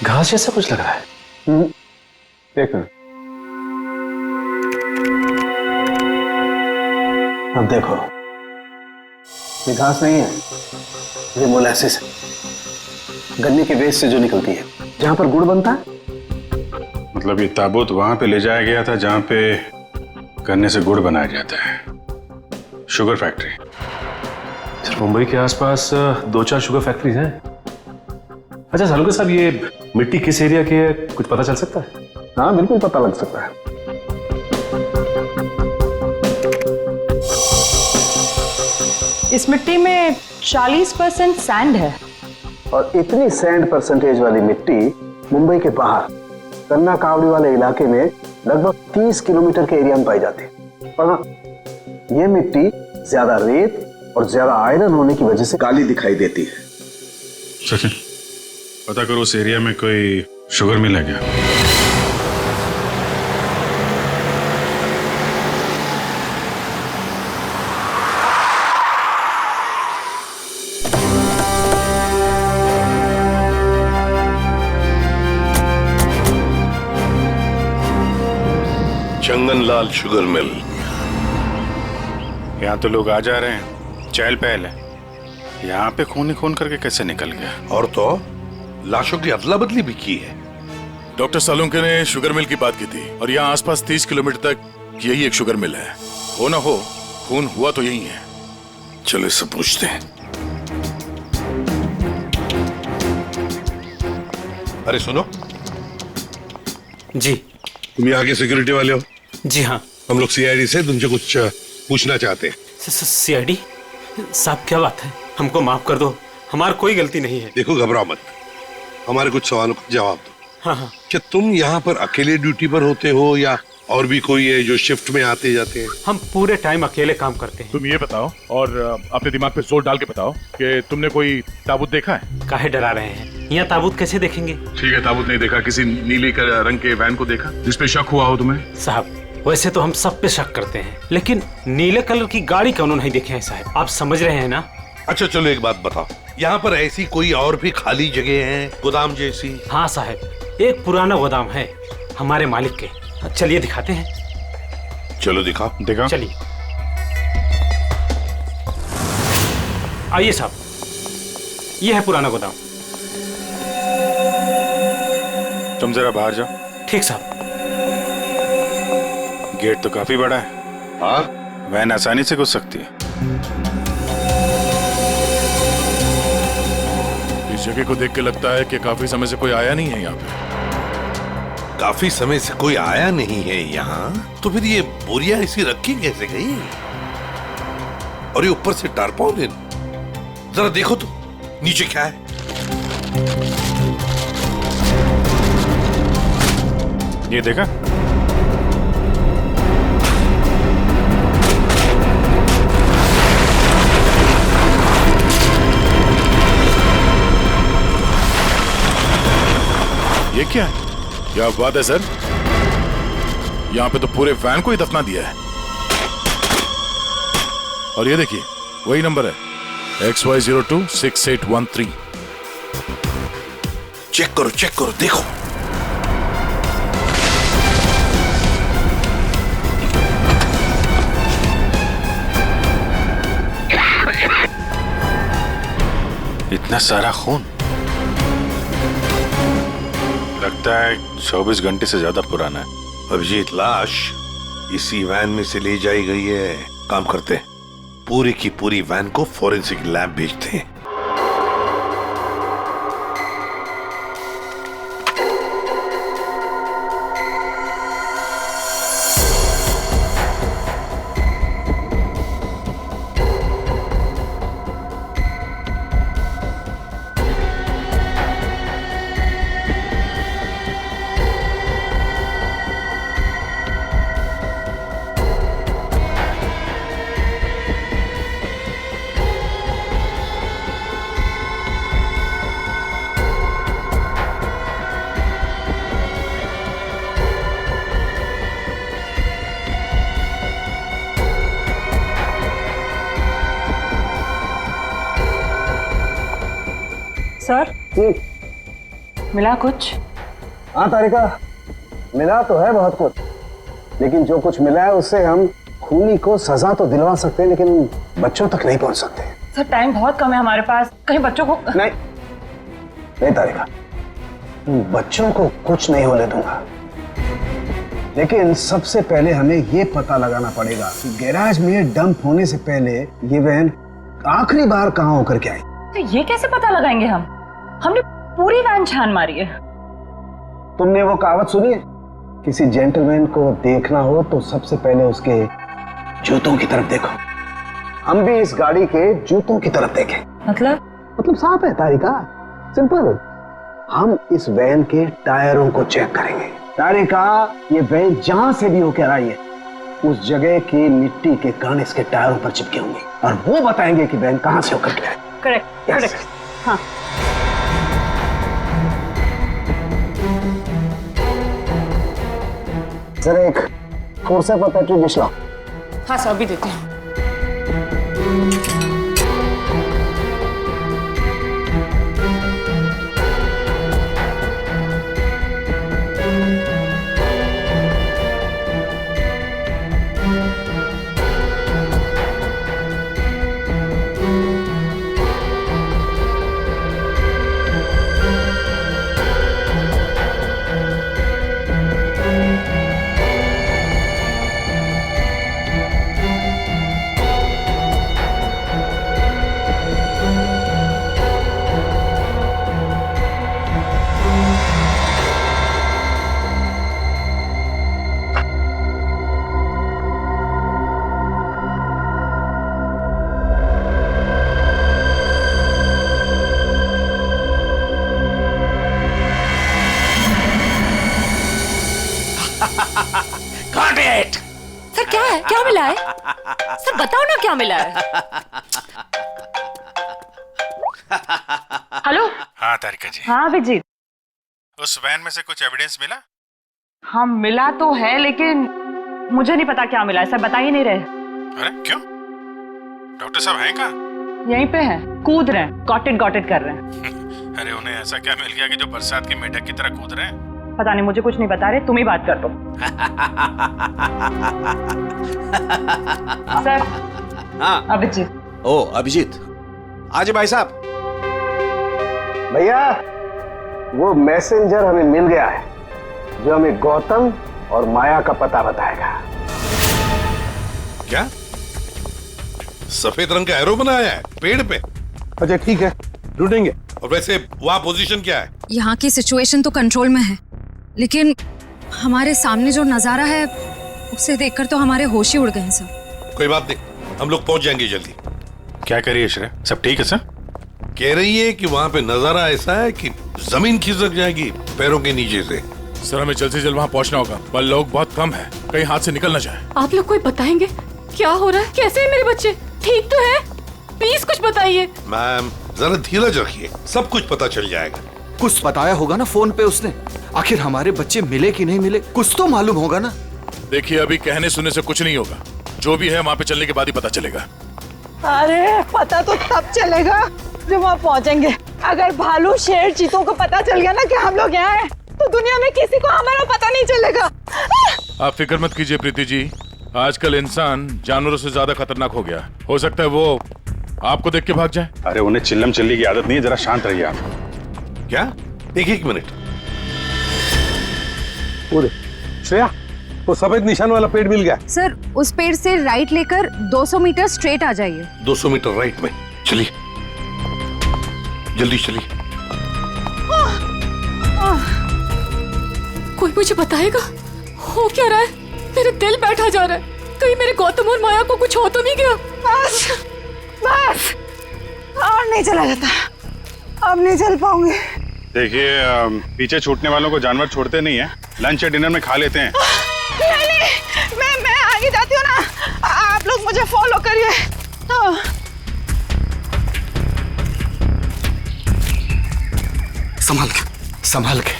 घास जैसा कुछ लग रहा है। देखो, अब देखो, ये घास नहीं है, ये मोलासिस है, गन्ने के वेस्ट से जो निकलती है, जहां पर गुड़ बनता है। मतलब ये ताबूत वहां पे ले जाया गया था जहां पे गन्ने से गुड़ बनाया जाता है, शुगर फैक्ट्री। सर, मुंबई के आसपास 2-4 शुगर फैक्ट्रीज हैं। अच्छा सालुका साहब, ये मिट्टी किस एरिया की है, कुछ पता चल सकता है? हाँ बिल्कुल पता लग सकता है। इस मिट्टी में 40% सैंड है। और इतनी सैंड परसेंटेज वाली मिट्टी मुंबई के बाहर कन्ना कावड़ी वाले इलाके में लगभग 30 किलोमीटर के एरिया में पाई जाती है। और हाँ, ये मिट्टी ज्यादा रेत और ज्यादा आयरन होने की वजह से काली दिखाई देती है। सचिन, पता करो उस एरिया में कोई शुगर मिल है क्या? चंगनलाल शुगर मिल। यहाँ तो लोग आ जा रहे हैं, चहल पहल है। यहाँ पे खून ही खून करके कैसे निकल गया? और तो लाशों की अदला बदली भी की है। डॉक्टर सालुंके ने शुगर मिल की बात की थी और यहाँ आसपास 30 किलोमीटर तक यही एक शुगर मिल है। हो ना हो, खून हुआ तो यही है। चलो इससे पूछते हैं। अरे सुनो जी। तुम यहाँ के सिक्योरिटी वाले हो? जी हाँ। हम लोग सीआईडी से तुमसे कुछ पूछना चाहते हैं। सीआईडी साहब, क्या बात है? हमको माफ कर दो, हमारी कोई गलती नहीं है। देखो घबराओ मत, हमारे कुछ सवालों का जवाब दो। हाँ हाँ। क्या तुम यहाँ पर अकेले ड्यूटी पर होते हो या और भी कोई है जो शिफ्ट में आते जाते हैं? हम पूरे टाइम अकेले काम करते हैं। तुम ये बताओ और अपने दिमाग पे जोर डाल के बताओ कि तुमने कोई ताबूत देखा है? काहे डरा रहे हैं? यहाँ ताबूत कैसे देखेंगे? ठीक है, ताबूत नहीं देखा। किसी नीली रंग के वैन को देखा जिसपे शक हुआ हो तुम्हें? साहब, वैसे तो हम सब पे शक करते हैं, लेकिन नीले कलर की गाड़ी क्यों नहीं देखे हैं साहब? आप समझ रहे हैं ना? अच्छा चलो एक बात बताओ, यहाँ पर ऐसी कोई और भी खाली जगह है गोदाम जैसी? हाँ साहब, एक पुराना गोदाम है हमारे मालिक के। चलिए दिखाते हैं। चलो दिखाओ। दिखाओ। चलिए आइए साहब, ये है पुराना गोदाम। तुम जरा बाहर जाओ। ठीक साहब। गेट तो काफी बड़ा है। हाँ, वैन आसानी से घुस सकती है। जगह को देख के लगता है कि काफी समय से कोई आया नहीं है यहाँ पे। काफी समय से कोई आया नहीं है यहाँ, तो फिर ये बोरियां ऐसी रखी कैसे गई? और ये ऊपर से टारपॉलिन, जरा देखो तो नीचे क्या है। ये देखा? ये क्या है? क्या बात है सर, यहाँ पे तो पूरे वैन को ही दफना दिया है। और ये देखिए वही नंबर है XY026813। चेक करो देखो। इतना सारा खून, लगता है 24 घंटे से ज्यादा पुराना है। अभिजीत, लाश इसी वैन में से ले जाई गई है। काम करते हैं, पूरी की पूरी वैन को फॉरेंसिक लैब भेजते हैं। सर मिला कुछ? हाँ तारिका, मिला तो है बहुत कुछ, लेकिन जो कुछ मिला है उससे हम खूनी को सजा तो दिलवा सकते हैं, लेकिन बच्चों तक नहीं पहुंच सकते। सर टाइम बहुत कम है हमारे पास, कहीं बच्चों को नहीं तारिका, बच्चों को कुछ नहीं होने दूंगा, लेकिन सबसे पहले हमें ये पता लगाना पड़ेगा कि गैराज में डंप होने से पहले ये वैन आखिरी बार कहाँ होकर के आई। तो ये कैसे पता लगाएंगे हम? हमने पूरी वैन छान मारी है। तुमने वो कहावत सुनी है, किसी जेंटलमैन को देखना हो तो सबसे पहले उसके जूतों की तरफ देखो। हम भी इस गाड़ी के जूतों की तरफ देखें। मतलब साफ है तारिका, सिंपल। हम इस वैन के टायरों को चेक करेंगे। तारिका, ये वैन जहां से भी होकर आई है उस जगह की मिट्टी के कण इसके टायरों पर चिपके होंगे और वो बताएंगे कि वैन कहां से होकर के आई। करेक्ट। हाँ जरा एक फोर्स पर पेट्रोल डिश लाओ। हाँ सर, अभी देते हैं। सर क्या है, क्या मिला है? सर बताओ ना क्या मिला है। हेलो। हाँ तारिका जी। हाँ अभिजीत, उस वैन में से कुछ एविडेंस मिला? हाँ मिला तो है, लेकिन मुझे नहीं पता क्या मिला है। सर बता ही नहीं रहे। अरे क्यों? डॉक्टर साहब हैं कहाँ? यहीं पे हैं, कूद रहे हैं, गॉटेड कर रहे हैं। अरे उन्हें ऐसा क्या मिल गया कि जो बरसात के मेढक की तरह कूद रहे हैं? पता नहीं, मुझे कुछ नहीं बता रहे, तुम ही बात कर दो। सर। हाँ अभिजीत। ओ अभिजीत, आज भाई साहब। भैया, वो मैसेंजर हमें मिल गया है जो हमें गौतम और माया का पता बताएगा। क्या? सफेद रंग का एरो बनाया है पेड़ पे? अच्छा ठीक है, ढूंढेंगे। और वैसे वहाँ पोजीशन क्या है? यहाँ की सिचुएशन तो कंट्रोल में है, लेकिन हमारे सामने जो नजारा है उसे देखकर तो हमारे होश ही उड़ गए हैं सर। कोई बात नहीं, हम लोग पहुंच जाएंगे जल्दी। क्या कह रही है श्रेया? सब ठीक है सर? कह रही है कि वहाँ पे नजारा ऐसा है कि जमीन खिसक जाएगी पैरों के नीचे से। सर हमें जल्द से जल्द वहाँ पहुँचना होगा, पर लोग बहुत कम है, कहीं हाथ से निकल ना जाए। आप लोग कोई बताएंगे क्या हो रहा है? कैसे है मेरे बच्चे? ठीक तो है? प्लीज कुछ बताइए। मैम जरा धीरज रखिए, सब कुछ पता चल जाएगा। कुछ बताया होगा ना फोन पे उसने। आखिर हमारे बच्चे मिले कि नहीं मिले, कुछ तो मालूम होगा ना। देखिए अभी कहने सुनने से कुछ नहीं होगा, जो भी है वहाँ पे चलने के बाद ही पता चलेगा। अरे पता तो तब चलेगा जब वहाँ पहुँचेंगे। अगर भालू शेर चीतों को पता चल गया ना कि हम लोग यहाँ हैं, तो दुनिया में किसी को हमारा पता नहीं चलेगा। आप फिक्र मत कीजिए प्रीति जी, आजकल इंसान जानवरों से ज्यादा खतरनाक हो गया। हो सकता है वो आपको देख के भाग जाए। अरे उन्हें चिल्लम चिल्ली की आदत नहीं है, जरा शांत रहिए आप। क्या? एक मिनट। श्रेया, वो सफेद निशान वाला पेड़ मिल गया। सर उस पेड़ से राइट लेकर 200 मीटर स्ट्रेट आ जाइए। 200 मीटर राइट में। चलिए जल्दी चलिए। कोई मुझे बताएगा हो क्या रहा है? मेरे दिल बैठा जा रहा है, कहीं मेरे गौतम और माया को कुछ हो तो नहीं गया? बस और नहीं चला जाता, अब नहीं चल पाऊंगी। देखिए पीछे छूटने वालों को जानवर छोड़ते नहीं है, लंच या डिनर में खा लेते हैं। नहीं, मैं आगे जाती हूँ ना, आप लोग मुझे फॉलो करिए। संभाल के, संभाल के।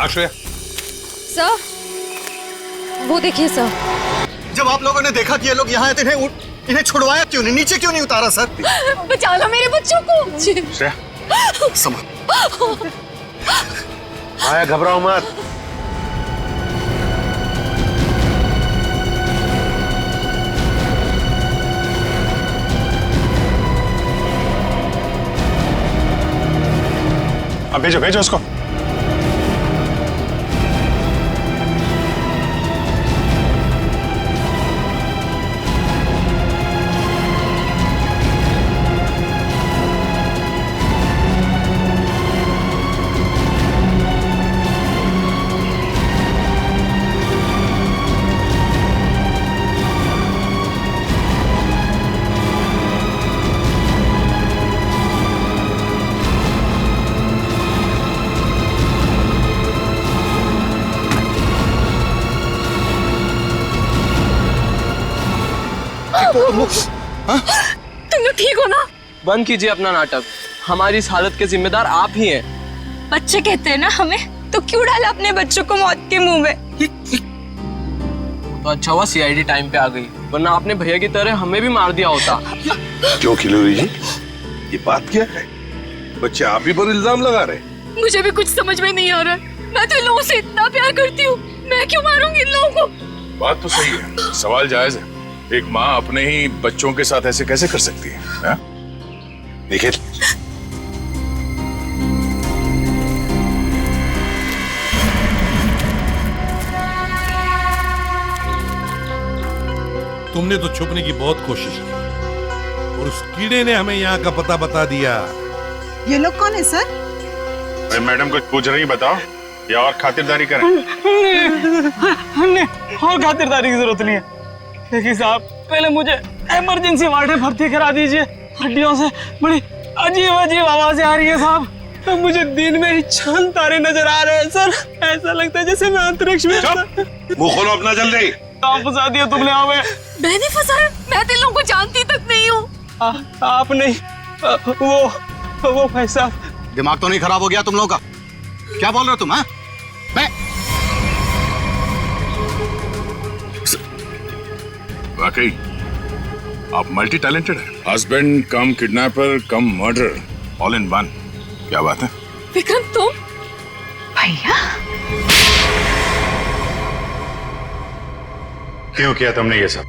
आश्रया। सर वो देखिए सर। जब आप लोगों ने देखा कि ये लोग यहाँ आए थे, इन्हें छुड़वाया क्यों नहीं, नीचे क्यों नहीं उतारा सर? बचा लो मेरे बच्चों को। श्रेया संभाल। आया, घबराओ मत। अब भेजो भेजो उसको। तुम लोग ठीक हो ना? बंद कीजिए अपना नाटक, हमारी इस हालत के जिम्मेदार आप ही हैं। बच्चे कहते हैं ना हमें, तो क्यों डाला अपने बच्चों को मौत के मुंह में? तो अच्छा हुआ सीआईडी टाइम पे आ गई, वरना आपने भैया की तरह हमें भी मार दिया होता। क्यों खिलोरी जी, ये बात क्या है? बच्चे आप ही पर इल्जाम लगा रहे? मुझे भी कुछ समझ में नहीं आ रहा है। मैं तो इन लोगों से इतना प्यार करती हूँ, मैं क्यों मारूंगी इन लोगों को? बात तो सही है, सवाल जायज है। एक माँ अपने ही बच्चों के साथ ऐसे कैसे कर सकती है? देखिए तुमने तो छुपने की बहुत कोशिश की और उस कीड़े ने हमें यहाँ का पता बता दिया। ये लोग कौन है सर? भाई मैडम कुछ पूछ रही, बताओ या और खातिरदारी करें? हमने और खातिरदारी की जरूरत नहीं है, लेकिन साहब पहले मुझे इमरजेंसी वार्ड में भर्ती करा दीजिए। हड्डियों से बड़ी अजीब अजीब आवाजें आ रही है साहब, तो मुझे दिन में ही चांद तारे नजर आ रहे हैं सर। ऐसा लगता है जैसे मैं अंतरिक्ष में। मुंह खोलो अपना जल्दी। फंसा दिया तुमने हमें। मैंने फंसाया? मैं तो इन लोगों को जानती तक नहीं हूँ। आप नहीं, वो भाई साहब। दिमाग तो नहीं खराब हो गया तुम लोगों का? क्या बोल रहे हो तुम? मैं वाकई आप मल्टी टैलेंटेड हैं। Husband come kidnapper come murder, all in one. क्या बात है विक्रम? तुम? भैया क्यों किया तुमने ये सब?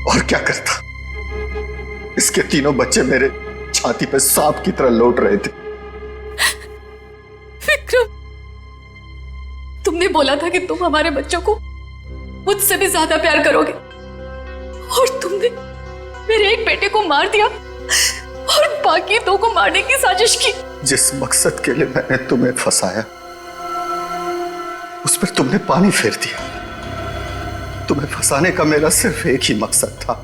और क्या करता? इसके तीनों बच्चे मेरे छाती पे सांप की तरह लौट रहे थे। विक्रम, तुमने बोला था कि तुम हमारे बच्चों को मुझसे भी ज्यादा प्यार करोगे, और तुमने मेरे एक बेटे को मार दिया और बाकी दो को मारने की साजिश की। जिस मकसद के लिए मैंने तुम्हें फंसाया उस पर तुमने पानी फेर दिया। तुम्हें फंसाने का मेरा सिर्फ एक ही मकसद था,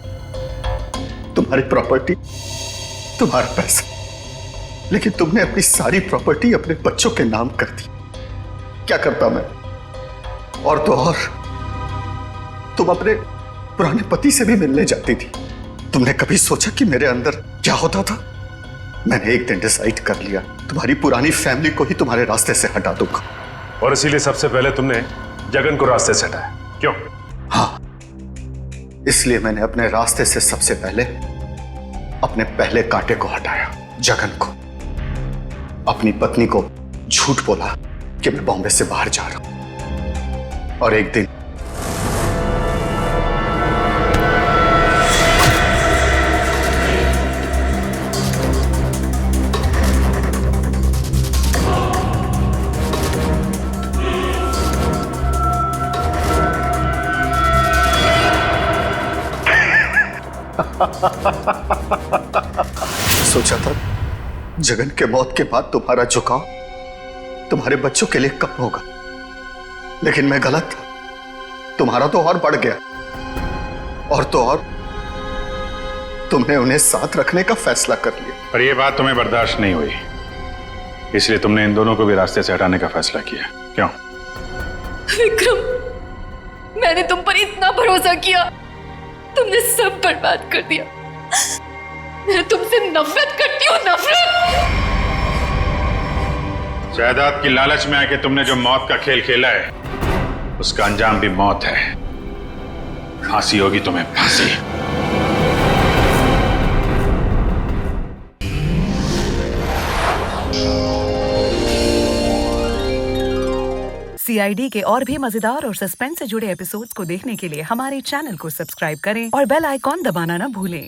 तुम्हारी प्रॉपर्टी, तुम्हारा पैसा। लेकिन तुमने अपनी सारी प्रॉपर्टी अपने बच्चों के नाम कर दी। क्या करता मैं? और तो और तुम अपने पुराने पति से भी मिलने जाती थी। तुमने कभी सोचा कि मेरे अंदर क्या होता था? मैंने एक दिन डिसाइड कर लिया, तुम्हारी पुरानी फैमिली को ही तुम्हारे रास्ते से हटा दूंगा। और इसीलिए सबसे पहले तुमने जगन को रास्ते से हटाया, क्यों? हाँ, इसलिए मैंने अपने रास्ते से सबसे पहले अपने पहले कांटे को हटाया, जगन को। अपनी पत्नी को झूठ बोला कि मैं बॉम्बे से बाहर जा रहा हूं, और एक दिन सोचा था जगन के मौत के बाद तुम्हारा झुकाव तुम्हारे बच्चों के लिए कब होगा, लेकिन मैं गलत था। तुम्हारा तो और बढ़ गया, और तो और तुमने उन्हें साथ रखने का फैसला कर लिया। पर यह बात तुम्हें बर्दाश्त नहीं हुई, इसलिए तुमने इन दोनों को भी रास्ते से हटाने का फैसला किया, क्यों? विक्रम, मैंने तुम पर इतना भरोसा किया, तुमने सब बर्बाद कर दिया। मैं तुमसे नफरत करती हूँ, नफरत। जायदाद की लालच में आके तुमने जो मौत का खेल खेला है, उसका अंजाम भी मौत है। फांसी होगी तुम्हें, फांसी। CID के और भी मजेदार और सस्पेंस से जुड़े एपिसोड्स को देखने के लिए हमारे चैनल को सब्सक्राइब करें और बेल आइकॉन दबाना ना भूलें।